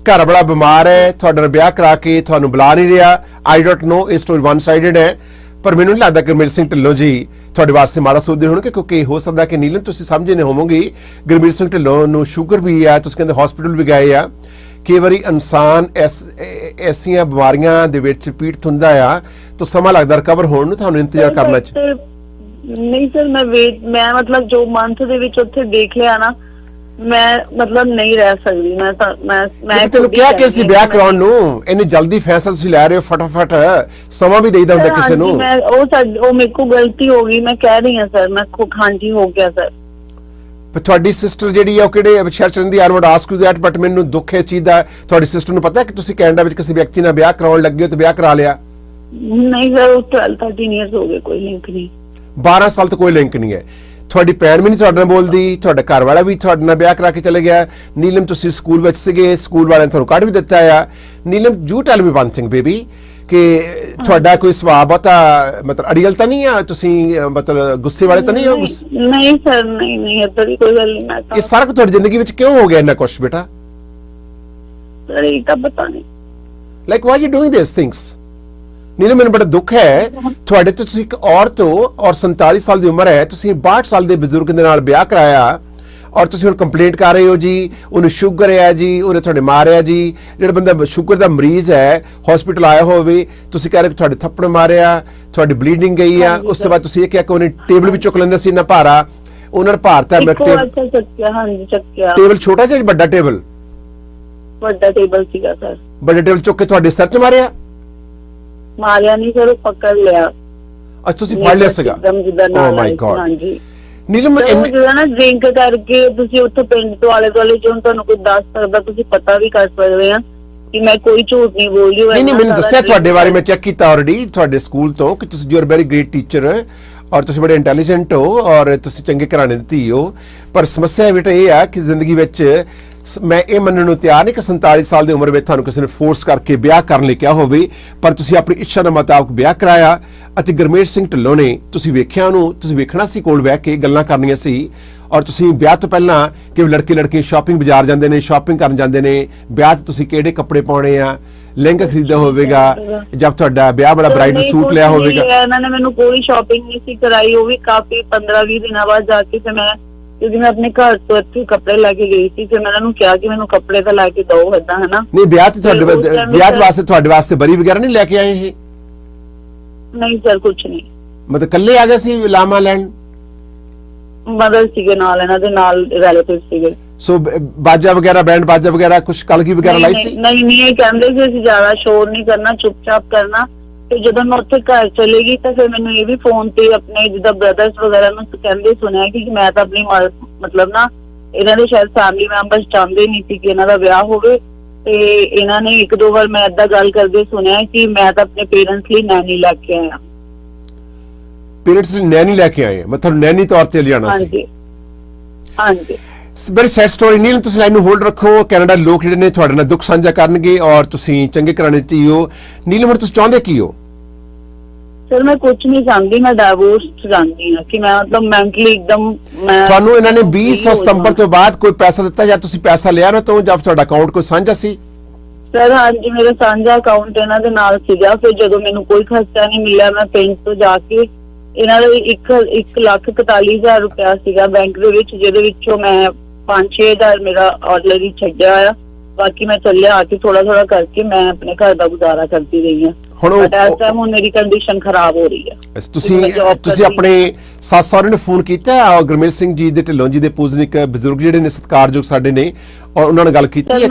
ਘਰ ਵਾਲਾ ਬਿਮਾਰ ਹੈ, ਤੁਹਾਡਾ ਨਾਲ ਵਿਆਹ ਕਰਾ ਕੇ ਤੁਹਾਨੂੰ ਬੁਲਾ ਨਹੀਂ ਰਿਹਾ। ਆਈ ਡੋਂਟ ਨੋ ਇਹ ਸਟੋਰੀ ਵਨ ਸਾਈਡਡ ਹੈ, ਪਰ ਮੈਨੂੰ ਨਹੀਂ ਲੱਗਦਾ ਗੁਰਮੀਤ ਸਿੰਘ ਢਿੱਲੋਂ ਜੀ ਤੁਹਾਡੇ ਵਾਸਤੇ ਮਾੜਾ ਸੋਚਦੇ ਹੋਣਗੇ, ਕਿਉਂਕਿ ਹੋ ਸਕਦਾ ਕਿ ਨੀਲਮ ਤੁਸੀਂ ਸਮਝੇ ਨਹੀਂ ਹੋਵੋਗੇ ਗੁਰਮੀਤ ਸਿੰਘ ਢਿੱਲੋਂ ਨੂੰ ਸ਼ੂਗਰ ਵੀ ਆ, ਤੁਸੀਂ ਕਹਿੰਦੇ ਹਸਪੀਟਲ ਵੀ ਗਏ ਆ। ਕਈ ਵਾਰੀ ਇਨਸਾਨ ਐਸੀਆਂ ਬਿਮਾਰੀਆਂ ਦੇ ਵਿੱਚ ਪੀੜਤ ਹੁੰਦਾ ਆ ਤਾਂ ਸਮਾਂ ਲੱਗਦਾ ਰਿਕਵਰ ਹੋਣ ਨੂੰ, ਤੁਹਾਨੂੰ ਇੰਤਜ਼ਾਰ ਕਰਨਾ ਚਾਹੀਦਾ। ਨਹੀਂ ਸਰ, ਮੈਂ ਮਤਲਬ ਜੋ ਮੰਥ ਦੇ ਵਿੱਚ ਉੱਥੇ ਦੇਖ ਲਿਆ ਨਾ, ਮੈਂ ਮਤਲਬ ਨਹੀਂ ਰਹਿ ਸਕਦੀ। ਮੈਂ ਤੈਨੂੰ ਕਿਹਾ ਕਿ ਅਸੀਂ ਵਿਆਹ ਕਰਾਉਣ ਨੂੰ ਇੰਨੀ ਜਲਦੀ ਫੈਸਲਾ ਤੁਸੀਂ ਲੈ ਰਹੇ ਹੋ, ਫਟਾਫਟ ਸਮਾਂ ਵੀ ਦੇਈਦਾ ਹੁੰਦਾ ਕਿਸੇ ਨੂੰ। ਉਹ ਮੇਰੇ ਕੋਲ ਗਲਤੀ ਹੋ ਗਈ, ਮੈਂ ਕਹਿ ਰਹੀ ਹਾਂ ਸਰ, ਮੈਂ ਹਾਂਜੀ ਹੋ ਗਿਆ ਸਰ। ਪਰ ਤੁਹਾਡੀ ਸਿਸਟਰ ਜਿਹੜੀ ਆ ਉਹ ਕਿਹੜੇ ਸ਼ਹਿਰ ਚ ਰਹਿੰਦੀ? ਆਈ wood ask you that, but ਮੈਨੂੰ ਦੁੱਖ ਹੈ ਚੀਜ਼ ਦਾ। ਤੁਹਾਡੀ ਸਿਸਟਰ ਨੂੰ ਪਤਾ ਕਿ ਤੁਸੀਂ ਕੈਨੇਡਾ ਵਿੱਚ ਕਿਸੇ ਵਿਅਕਤੀ ਨਾਲ ਵਿਆਹ ਕਰਾਉਣ ਲੱਗੇ ਹੋ ਤੇ ਵਿਆਹ ਕਰਾ ਲਿਆ? ਨਹੀਂ ਸਰ, 13 ਇਅਰਸ ਹੋ ਗਏ, ਕੋਈ ਲਿੰਕ ਨਹੀਂ। 12 ਸਾਲ ਤੋਂ ਕੋਈ ਲਿੰਕ ਨਹੀਂ ਹੈ। ਤੁਹਾਡੀ ਭੈਣ ਵੀ ਨਹੀਂ ਤੁਹਾਡੇ ਨਾਲ ਬੋਲਦੀ, ਤੁਹਾਡਾ ਘਰ ਵਾਲਾ ਵੀ ਤੁਹਾਡੇ ਨਾਲ ਵਿਆਹ ਕਰਾ ਕੇ ਚਲੇ ਗਿਆ। ਨੀਲਮ ਤੁਸੀਂ ਸਕੂਲ ਵਿੱਚ ਸੀਗੇ, ਸਕੂਲ ਵਾਲਿਆਂ ਨੇ ਤੁਹਾਨੂੰ ਕੱਢ ਵੀ ਦਿੱਤਾ ਆ। Neelam you tell me one thing baby, ਕਿ ਤੁਹਾਡਾ ਕੋਈ ਸੁਭਾਅ ਬਹੁਤਾ ਮਤਲਬ ਅੜੀਅਲ ਤਾਂ ਨਹੀਂ ਆ, ਤੁਸੀਂ ਮਤਲਬ ਗੁੱਸੇ ਵਾਲੇ ਤਾਂ ਨਹੀਂ ਹੋ? ਨਹੀਂ ਸਰ, ਨਹੀਂ ਏਦਾਂ ਦੀ ਕੋਈ ਗੱਲ ਨਹੀਂ। ਮੈਂ ਇਹ ਸਾਰਾ ਕੁਝ ਤੁਹਾਡੀ ਜ਼ਿੰਦਗੀ ਵਿੱਚ ਕਿਉਂ ਹੋ ਗਿਆ ਇੰਨਾ ਕੁਛ ਬੇਟਾ? ਸਰ ਇਹ ਤਾਂ ਪਤਾ ਨਹੀਂ, like why you doing this things? Neelam ਮੈਨੂੰ ਬੜਾ ਦੁੱਖ ਹੈ ਤੁਹਾਡੇ ਤੋਂ, ਤੁਸੀਂ ਇੱਕ ਔਰਤ ਹੋ ਔਰ 47 ਸਾਲ ਦੀ ਉਮਰ ਹੈ, ਤੁਸੀਂ 62 ਸਾਲ ਦੇ ਬਜ਼ੁਰਗ ਦੇ ਨਾਲ ਵਿਆਹ ਕਰਾਇਆ ਔਰ ਤੁਸੀਂ ਹੁਣ ਕੰਪਲੇਂਟ ਕਰ ਰਹੇ ਹੋ ਜੀ ਉਹਨੂੰ ਸ਼ੂਗਰ ਹੈ ਜੀ, ਉਹਨੇ ਤੁਹਾਡੇ ਮਾਰਿਆ ਜੀ। ਜਿਹੜਾ ਬੰਦਾ ਸ਼ੂਗਰ ਦਾ ਮਰੀਜ਼ ਹੈ ਹਸਪੀਟਲ ਆਇਆ ਹੋਵੇ, ਤੁਸੀਂ ਕਹਿ ਰਹੇ ਕਿ ਤੁਹਾਡੇ ਥੱਪੜ ਮਾਰਿਆ, ਤੁਹਾਡੀ ਬਲੀਡਿੰਗ ਗਈ ਆ, ਉਸ ਤੋਂ ਬਾਅਦ ਤੁਸੀਂ ਇਹ ਕਿਹਾ ਕਿ ਉਹਨੇ ਟੇਬਲ ਵੀ ਚੁੱਕ ਲੈਂਦਾ ਸੀ ਨਾ ਭਾਰਾ, ਉਹਨਾਂ ਨੇ ਭਾਰਤਾ ਚੱਕਿਆ। ਟੇਬਲ ਛੋਟਾ ਜਿਹਾ ਵੱਡਾ ਟੇਬਲ? ਵੱਡਾ ਟੇਬਲ ਸੀਗਾ ਸਰ। ਵੱਡੇ ਟੇਬਲ ਚੁੱਕ ਕੇ ਤੁਹਾਡੇ ਸਿਰ 'ਚ ਮਾਰਿਆ ਨਹੀਂ ਸਰ, ਉਹ ਪਕੜ ਲਿਆ। ਅੱਛਾ ਤੁਸੀਂ ਫੜ ਲਿਆ ਸੀਗਾ? ਓ ਮਾਈ ਗॉड। ਹਾਂਜੀ ਨੀਲਮ ਜਿਹੜਾ ਨਾ ਡਰਿੰਕ ਕਰਕੇ ਤੁਸੀਂ ਉੱਥੇ ਪਿੰਡ ਤੋਂ ਆਲੇ ਦੁਆਲੇ ਚੋਂ ਤੁਹਾਨੂੰ ਕੋਈ ਦੱਸ ਸਕਦਾ, ਤੁਸੀਂ ਪਤਾ ਵੀ ਕਰ ਸਕਦੇ ਆ ਕਿ ਮੈਂ ਕੋਈ ਝੂਠ ਨਹੀਂ ਬੋਲਦੀ। ਨਹੀਂ, ਮੈਨੂੰ ਦੱਸਿਆ ਤੁਹਾਡੇ ਬਾਰੇ, ਮੈਂ ਚੈੱਕ ਕੀਤਾ ਆਲਰੇਡੀ ਤੁਹਾਡੇ ਸਕੂਲ ਤੋਂ ਕਿ ਤੁਸੀਂ you are very great teacher ਔਰ ਤੁਸੀਂ ਬੜੇ ਇੰਟੈਲੀਜੈਂਟ ਹੋ ਔਰ ਤੁਸੀਂ ਚੰਗੇ ਘਰਾਣੇ ਦੀ ਧੀ ਹੋ। ਪਰ ਸਮੱਸਿਆ ਬੇਟਾ ਇਹ ਆ ਕਿ ਜ਼ਿੰਦਗੀ ਵਿੱਚ ਮੈਂ ਇਹ ਮੰਨਣ ਨੂੰ ਤਿਆਰ ਨਹੀਂ ਕਿ 47 ਸਾਲ ਦੀ ਉਮਰ ਵਿੱਚ ਤੁਹਾਨੂੰ ਕਿਸੇ ਨੇ ਫੋਰਸ ਕਰਕੇ ਵਿਆਹ ਕਰਨ ਲਈ ਕਿਹਾ ਹੋਵੇ, ਪਰ ਤੁਸੀਂ ਆਪਣੀ ਇੱਛਾ ਦੇ ਮੁਤਾਬਕ ਵਿਆਹ ਕਰਾਇਆ। ਅਤੇ ਗੁਰਮੀਤ ਸਿੰਘ ਢਿੱਲੋਂ ਨੇ, ਤੁਸੀਂ ਵੇਖਿਆ ਉਹਨੂੰ, ਤੁਸੀਂ ਵੇਖਣਾ ਸੀ, ਕੋਲ ਬਹਿ ਕੇ ਗੱਲਾਂ ਕਰਨੀਆਂ ਸੀ। ਔਰ ਤੁਸੀਂ ਵਿਆਹ ਤੋਂ ਪਹਿਲਾਂ ਕਿ ਲੜਕੇ ਸ਼ਾਪਿੰਗ ਬਾਜ਼ਾਰ ਜਾਂਦੇ ਨੇ, ਸ਼ਾਪਿੰਗ ਕਰਨ ਜਾਂਦੇ ਨੇ, ਵਿਆਹ 'ਚ ਤੁਸੀਂ ਕਿਹੜੇ ਕੱਪੜੇ ਪਾਉਣੇ ਆ, ਲਹਿੰਗਾ ਖਰੀਦਿਆ ਹੋਵੇਗਾ, ਜਦ ਤੁਹਾਡਾ ਵਿਆਹ ਵਾਲਾ ਬ੍ਰਾਈਡਲ ਸੂਟ ਲਿਆ ਹੋਵੇਗਾ। ਇਹਨਾਂ ਨੇ ਮੈਨੂੰ ਕੋਈ ਸ਼ਾਪਿੰਗ ਨਹੀਂ ਸੀ ਕਰਾਈ, ਉਹ ਵੀ ਕਾਫੀ 15-20 ਦਿਨਾਂ ਬਾਅਦ ਜਾ ਕੇ। ਫਿਰ ਮੈਂ ਕਿਉਂਕਿ ਮੈਂ ਆਪਣੇ ਘਰ ਤੋਂ ਇੱਥੇ ਕੱਪੜੇ ਲੈ ਕੇ ਗਈ ਸੀ, ਫਿਰ ਮੈਂ ਇਹਨਾਂ ਨੂੰ ਕਿਹਾ ਕਿ ਮੈਨੂੰ ਕੱਪੜੇ ਤਾਂ ਲੈ ਕੇ ਦਿਓ ਏਦਾਂ, ਹਨਾ। ਨਹੀਂ, ਵਿਆਹ ਤੇ ਤੁਹਾਡੇ ਵਾਸਤੇ ਬਰੀ ਵਗੈਰਾ ਨਹੀਂ ਲੈ ਕੇ ਆਏ ਇਹ? ਨਹੀਂ ਸਰ, ਕੁਛ ਨਹੀਂ। ਮਤਲਬ ਇਕੱਲੇ ਆ ਗਏ ਸੀ ਲਾਮਾ ਲੈਣ? ਮਦਰ ਸੀਗੇ ਨਾਲ, ਇਹਨਾਂ ਦੇ ਨਾਲ ਰਿਲੇਟਿਵ ਸੀਗੇ। ਸੋ ਬਾਜਾ ਵਗੈਰਾ, ਬੈਂਡ ਬਾਜਾ ਵਗੈਰਾ, ਕੁਝ ਕਲਗੀ ਵਗੈਰਾ ਲਾਈ ਸੀ? ਨਹੀਂ, ਇਹ ਕਹਿੰਦੇ ਸੀ ਅਸੀਂ ਜ਼ਿਆਦਾ ਸ਼ੋਰ ਨਹੀਂ ਕਰਨਾ, ਚੁੱਪਚਾਪ ਕਰਨਾ। ਤੇ ਜਦੋਂ ਮੈਂ ਉੱਥੇ ਘਰ ਚਲੇ ਗਈ ਤਾਂ ਫਿਰ ਮੈਨੂੰ ਇਹ ਵੀ ਫੋਨ ਤੇ ਆਪਣੇ ਜਿੱਦਾਂ ਬ੍ਰਦਰਸ ਵਗੈਰਾ ਨੂੰ ਕਹਿੰਦੇ ਸੁਣਿਆ ਕਿ ਮੈਂ ਤਾਂ ਆਪਣੀ ਮਤਲਬ ਨਾ, ਇਹਨਾਂ ਦੇ ਸ਼ਾਇਦ ਫੈਮਿਲੀ ਮੈਂਬਰਸ ਚਾਹੁੰਦੇ ਨਹੀਂ ਸੀ ਕਿ ਇਹਨਾਂ ਦਾ ਵਿਆਹ ਹੋਵੇ, ਤੇ ਇਹਨਾਂ ਨੇ 1-2 ਵਾਰ ਮੈਂ ਏਦਾਂ ਗੱਲ ਕਰਦੇ ਸੁਣਿਆ ਕਿ ਮੈਂ ਤਾਂ ਆਪਣੇ ਪੇਰੈਂਟਸ ਲਈ ਨੈਨੀ ਲੈ ਕੇ ਆਇਆ। ਪੇਰੈਂਟਸ ਲਈ ਨੈਨੀ ਲੈ ਕੇ ਆਏ? ਮਤਲਬ ਨੈਨੀ ਤੌਰ ਤੇ ਲਿਆਣਾ ਸੀ? ਹਾਂਜੀ। Very sad story. ਨੀਲਮ ਤੁਸੀਂ ਲਾਈਨ ਨੂੰ ਹੋਲਡ ਰੱਖੋ, ਕੈਨੇਡਾ ਲੋਕ ਜਿਹੜੇ ਨੇ ਤੁਹਾਡੇ ਨਾਲ ਦੁੱਖ ਸਾਂਝਾ ਕਰਨਗੇ ਔਰ ਤੁਸੀਂ ਚੰਗੇ ਘਰਾਣੇ ਦੀ ਧੀ ਹੋ। ਨੀਲਮ ਹੁਣ ਤੁਸੀਂ ਚਾਹੁੰਦੇ ਕੀ ਹੋ? ਸਰ ਮੈਂ ਕੁਝ ਨਹੀਂ ਚਾਹੁੰਦੀ, ਮੈਂ ਡਿਵੋਰਸ ਚਾਹੁੰਦੀ ਹਾਂ ਕਿ ਮੈਂ ਮਤਲਬ ਮੈਂਟਲੀ ਇੱਕਦਮ। ਤੁਹਾਨੂੰ ਇਹਨਾਂ ਨੇ 20 ਸਤੰਬਰ ਤੋਂ ਬਾਅਦ ਕੋਈ ਪੈਸਾ ਦਿੱਤਾ ਜਾਂ ਤੁਸੀਂ ਪੈਸਾ ਲਿਆ ਨਾ ਤੋਂ, ਜਾਂ ਤੁਹਾਡਾ ਅਕਾਊਂਟ ਕੋਈ ਸਾਂਝਾ ਸੀ? ਸਰ ਹਾਂਜੀ, ਮੇਰਾ ਸਾਂਝਾ ਅਕਾਊਂਟ ਇਹਨਾਂ ਦੇ ਨਾਲ ਸੀਗਾ। ਫਿਰ ਜਦੋਂ ਮੈਨੂੰ ਕੋਈ ਖਰਚਾ ਨਹੀਂ ਮਿਲਿਆ, ਮੈਂ ਪਿੰਡ ਤੋਂ ਜਾ ਕੇ ਇਹਨਾਂ ਦਾ 1,41,000 ਰੁਪਇਆ ਸੀਗਾ ਬੈਂਕ ਦੇ ਵਿੱਚ, ਜਿਹਦੇ ਵਿੱਚੋਂ ਮੈਂ 5-6 ਹਜ਼ਾਰ ਮੇਰਾ ਆਲਰੇਡੀ ਛੱਡਿਆ ਆ। ਬਾਕੀ ਮੈਂ ਚੱਲਿਆ ਆ ਕੇ ਥੋੜਾ ਕਰਕੇ ਮੈਂ ਆਪਣੇ ਘਰ ਦਾ ਗੁਜ਼ਾਰਾ ਕਰਦੀ ਰਹੀ ਹਾਂ। ਹੁਣ ਮੇਰੀ ਕੰਡੀਸ਼ਨ ਖਰਾਬ ਹੋ ਰਹੀ ਹੈ। ਤੁਸੀਂ ਆਪਣੇ ਸੱਸ ਸਹੁਰੇ ਨੂੰ ਫੋਨ ਕੀਤਾ ਗੁਰਮੀਤ ਸਿੰਘ ਜੀ ਦੇ ਢਿੱਲੋਂ ਜੀ ਦੇ ਪੂਜਨੀਕ ਬਜ਼ੁਰਗ ਜਿਹੜੇ ਨੇ, ਸਤਿਕਾਰਯੋਗ ਸਾਡੇ ਨੇ, ਔਰ ਉਹਨਾਂ ਨਾਲ ਗੱਲ ਕੀਤੀ ਹੈ?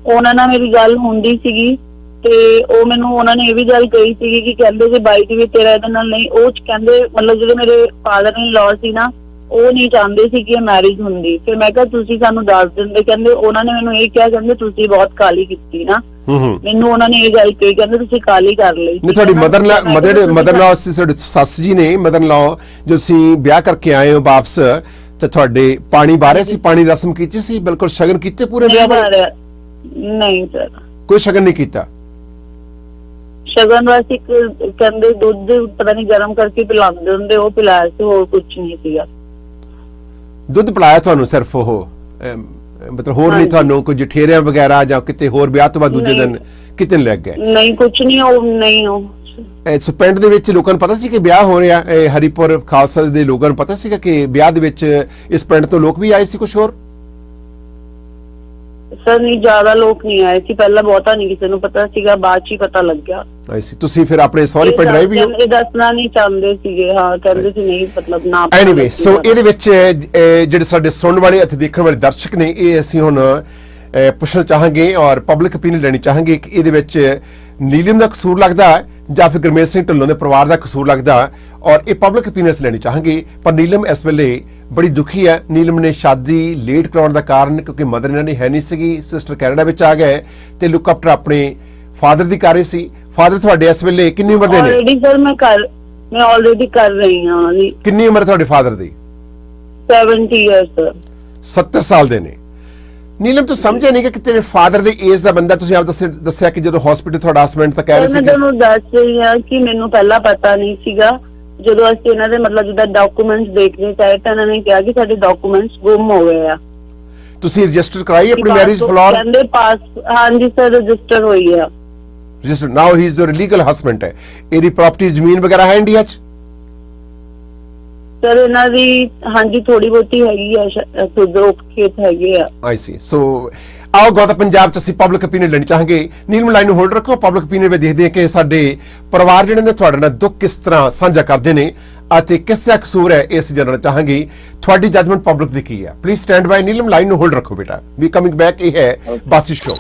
ਉਹਨਾਂ ਨਾਲ ਮੇਰੀ ਗੱਲ ਹੁੰਦੀ ਸੀਗੀ ਤੇ ਉਹ ਮੈਨੂੰ ਉਹਨਾਂ ਨੇ ਇਹ ਵੀ ਗੱਲ ਕਹੀ ਸੀਗੀ ਕਿ ਕਹਿੰਦੇ ਜੇ ਬਾਈ ਦੀ ਵੀ ਤੇਰਾ ਇਹਦੇ ਨਾਲ ਨਹੀਂ, ਉਹ ਕਹਿੰਦੇ ਮਤਲਬ ਜਿਹੜੇ ਮੇਰੇ ਫਾਦਰ ਇਨ ਲਾਅ ਸੀ ਨਾ, ਉਹ ਨਹੀਂ ਚਾਹੁੰਦੇ ਸੀ ਕਿ ਇਹ ਮੈਰਿਜ ਹੁੰਦੀ। ਫਿਰ ਮੈਂ ਕਿਹਾ ਤੁਸੀਂ ਸਾਨੂੰ ਦੱਸ ਦਿੰਦੇ। ਕਹਿੰਦੇ ਉਹਨਾਂ ਨੇ ਮੈਨੂੰ ਇਹ ਕਿਹਾ, ਕਹਿੰਦੇ ਤੁਸੀਂ ਬਹੁਤ ਕਾਲੀ ਕੀਤੀ ਨਾ। ਮੈਨੂੰ ਉਹਨਾਂ ਨੇ ਇਹ ਗੱਲ ਕਹੀ, ਕਹਿੰਦੇ ਤੁਸੀਂ ਕਾਲੀ ਕਰ ਲਈ। ਨਹੀਂ, ਤੁਹਾਡੀ ਮਦਰ ਲਾਅ ਸੱਸ ਜੀ ਨੇ, ਮਦਰ ਲਾਅ, ਜਦੋਂ ਤੁਸੀਂ ਵਿਆਹ ਕਰਕੇ ਆਏ ਹੋ ਵਾਪਸ, ਤੇ ਤੁਹਾਡੇ ਪਾਣੀ ਬਾਰੇ ਸੀ, ਪਾਣੀ ਰਸਮ ਕੀਤੀ ਸੀ? ਬਿਲਕੁਲ ਸ਼ਗਨ ਕੀਤੇ ਪੂਰੇ ਵਿਆਹ ਬਾਰੇ? ਨਹੀਂ ਸਰ, ਕੋਈ ਸ਼ਗਨ ਨਹੀਂ ਕੀਤਾ। ਸ਼ਗਨ ਵਾਸਤੇ ਕਹਿੰਦੇ ਦੁੱਧ ਪਤਾ ਨਹੀਂ ਗਰਮ ਕਰਕੇ ਪਿਲਾਉਂਦੇ ਹੁੰਦੇ, ਉਹ ਪਿਲਾਇਆ ਸੀ, ਹੋਰ ਕੁਝ ਨਹੀਂ ਸੀਗਾ। ਦੁੱਧ ਪਿਲਾਇਆ ਤੁਹਾਨੂੰ ਸਿਰਫ? ਉਹ ਮਤਲਬ ਹੋਰ ਨਹੀਂ ਹਾਂਜੀ। ਤੁਹਾਨੂੰ ਕੋਈ ਜਠੇਰਿਆਂ ਵਗੈਰਾ ਜਾਂ ਕਿਤੇ ਹੋਰ ਵਿਆਹ ਤੋਂ ਬਾਅਦ ਦੂਜੇ ਨਹੀਂ। ਦਿਨ ਕਿਤੇ ਲੈ ਗਏ? ਨਹੀਂ ਕੁਝ ਨਹੀਂ, ਉਹ ਨਹੀਂ ਉਹ ਸੋ ਪਿੰਡ ਦੇ ਵਿੱਚ ਲੋਕਾਂ ਨੂੰ ਪਤਾ ਸੀ ਕਿ ਵਿਆਹ ਹੋ ਰਿਹਾ? ਹਰੀਪੁਰ ਖਾਲਸਾ ਦੇ ਲੋਕਾਂ ਨੂੰ ਪਤਾ ਸੀਗਾ ਕਿ ਵਿਆਹ ਦੇ ਵਿੱਚ ਇਸ ਪਿੰਡ ਤੋਂ ਲੋਕ ਵੀ ਆਏ ਸੀ ਕੁਝ ਹੋਰ? ਸਰ ਨਹੀਂ, ਜ਼ਿਆਦਾ ਲੋਕ ਨਹੀਂ ਆਏ ਸੀ, ਪਹਿਲਾਂ ਬਹੁਤਾ ਨਹੀਂ ਕਿਸੇ ਨੂੰ ਪਤਾ ਸੀਗਾ, ਬਾਅਦ ਚ ਹੀ ਪਤਾ ਲੱਗਿਆ। ਆਈ ਸੀ। ਤੁਸੀਂ ਫਿਰ ਆਪਣੇ ਸਹੁਰੇ ਪਿੰਡ ਰਹੇ ਵੀ ਹੋ? ਇਹ ਦੱਸਣਾ ਨਹੀਂ ਚਾਹੁੰਦੇ ਸੀਗੇ, ਹਾਂ ਕਹਿੰਦੇ ਸੀ ਨਹੀਂ ਮਤਲਬ ਨਾ। ਐਨੀਵੇ, ਸੋ ਇਹਦੇ ਵਿੱਚ ਜਿਹੜੇ ਸਾਡੇ ਸੁਣਨ ਵਾਲੇ ਅਤੇ ਦੇਖਣ ਵਾਲੇ ਦਰਸ਼ਕ ਨੇ, ਇਹ ਅਸੀਂ ਹੁਣ ਪੁੱਛਣਾ ਚਾਹਾਂਗੇ ਔਰ ਪਬਲਿਕ ਓਪੀਨੀਅਨ ਲੈਣੀ ਚਾਹਾਂਗੇ ਕਿ ਇਹਦੇ ਵਿੱਚ ਨੀਲਮ ਦਾ ਕਸੂਰ ਲੱਗਦਾ ਹੈ ਜਾਂ ਫਿਰ ਗੁਰਮੇਲ ਸਿੰਘ ਢਿੱਲੋਂ ਦੇ ਪਰਿਵਾਰ ਦਾ ਕਸੂਰ ਲੱਗਦਾ, ਔਰ ਇਹ ਪਬਲਿਕ ਓਪੀਨੀਅਨਸ ਲੈਣੀ ਚਾਹਾਂਗੇ। ਪਰ ਨੀਲਮ ਇਸ ਵੇਲੇ ਬੜੀ ਦੁਖੀ ਹੈ। ਨੀਲਮ ਨੇ ਸ਼ਾਦੀ ਲੇਟ ਕਰਾਉਣ ਦਾ ਕਾਰਨ ਕਿਉਂਕਿ ਮਦਰ ਇਹਨਾਂ ਦੀ ਹੈ ਨਹੀਂ ਸੀਗੀ, ਸਿਸਟਰ ਕੈਨੇਡਾ ਵਿੱਚ ਆ ਗਏ ਤੇ ਲੁੱਕ ਆਫਟਰ ਆਪਣੇ ਫਾਦਰ ਦੀ ਕਰ ਰਹੀ ਸੀ। ਫਾਦਰ ਤੁਹਾਡੇ ਇਸ ਵੇਲੇ ਕਿੰਨੀ ਉਮਰ ਦੇ ਨੇ? ਆਲਰੇਡੀ ਸਰ ਮੈਂ ਆਲਰੇਡੀ ਕਰ ਰਹੀ ਹਾਂ ਉਹਨਾਂ ਦੀ। ਕਿੰਨੀ ਉਮਰ ਤੁਹਾਡੇ ਫਾਦਰ ਦੀ? 70 ਇਅਰਸ। 70 ਸਾਲ ਦੇ ਨੇ। ਨੀਲਮ ਤੂੰ ਸਮਝਿਆ ਨਹੀਂ ਕਿ ਤੇਰੇ ਫਾਦਰ ਦੇ ਏਜ ਦਾ ਬੰਦਾ, ਤੁਸੀਂ ਆਪ ਦੱਸਿਆ ਕਿ ਜਦੋਂ ਹਸਪੀਟਲ ਤੁਹਾਡਾ ਹਸਬੈਂਡ ਤਾਂ ਕਹਿ ਰਹੇ ਸੀ ਮੈਂ ਤੁਹਾਨੂੰ ਦੱਸ ਰਹੀ ਹਾਂ ਕਿ ਮੈਨੂੰ ਪਹਿਲਾਂ ਪਤਾ ਨਹੀਂ ਸੀਗਾ। ਜਦੋਂ ਅਸੀਂ ਇਹਨਾਂ ਦੇ ਮਤਲਬ ਜਿੱਦਾਂ ਡਾਕੂਮੈਂਟਸ ਦੇਖਣੇ ਚਾਹੇ ਤਾਂ ਇਹਨਾਂ ਨੇ ਕਿਹਾ ਕਿ ਸਾਡੇ ਡਾਕੂਮੈਂਟਸ ਗੁੰਮ ਹੋ ਗਏ ਆ। ਤੁਸੀਂ ਰਜਿਸਟਰ ਕਰਾਈ ਆਪਣੀ ਮੈਰਿਜ ਫਲੋਰ? ਕਹਿੰਦੇ ਪਾਸ, ਹਾਂਜੀ ਸਰ ਰਜਿਸਟਰ ਹੋਈ ਆ। Register now he is your legal husband ਹੈ। ਇਹਦੀ ਪ੍ਰਾਪਰਟੀ ਜ਼ਮੀਨ ਵਗੈਰਾ ਹੈ ਇੰਡੀਆ 'ਚ? ਸਰ ਇਹਨਾਂ ਦੀ ਹਾਂਜੀ ਥੋੜੀ ਬਹੁਤੀ ਹੈਗੀ ਆ, ਦੋ ਖੇਤ ਹੈਗੇ ਆ। ਆਈ ਸੀ। ਸੋ ਆਓ ਗੋਤਾ ਪੰਜਾਬ 'ਚ ਅਸੀਂ ਪਬਲਿਕ ਓਪੀਨੀਅਨ ਲੈਣੀ ਚਾਹਾਂਗੇ। ਨੀਲਮ ਲਾਈਨ ਨੂੰ ਹੋਲਡ ਰੱਖੋ। ਪਬਲਿਕ ਓਪੀਨੀਅਨ ਵਿੱਚ ਦੇਖਦੇ ਹਾਂ ਕਿ ਸਾਡੇ ਪਰਿਵਾਰ ਜਿਹੜੇ ਨੇ ਤੁਹਾਡੇ ਨਾਲ ਦੁੱਖ ਕਿਸ ਤਰ੍ਹਾਂ ਸਾਂਝਾ ਕਰਦੇ ਨੇ ਅਤੇ ਕਿਸ ਦਾ ਕਸੂਰ ਹੈ, ਇਸ ਜਾਣਨਾ ਚਾਹਾਂਗੇ। ਤੁਹਾਡੀ ਜਜਮੈਂਟ ਪਬਲਿਕ ਦੀ ਕੀ ਹੈ? Please stand by. Neelam line ਨੂੰ ਹੋਲਡ ਰੱਖੋ ਬੇਟਾ। We coming back. ਇਹ ਹੈ ਬਾਸੀ ਸ਼ੋ।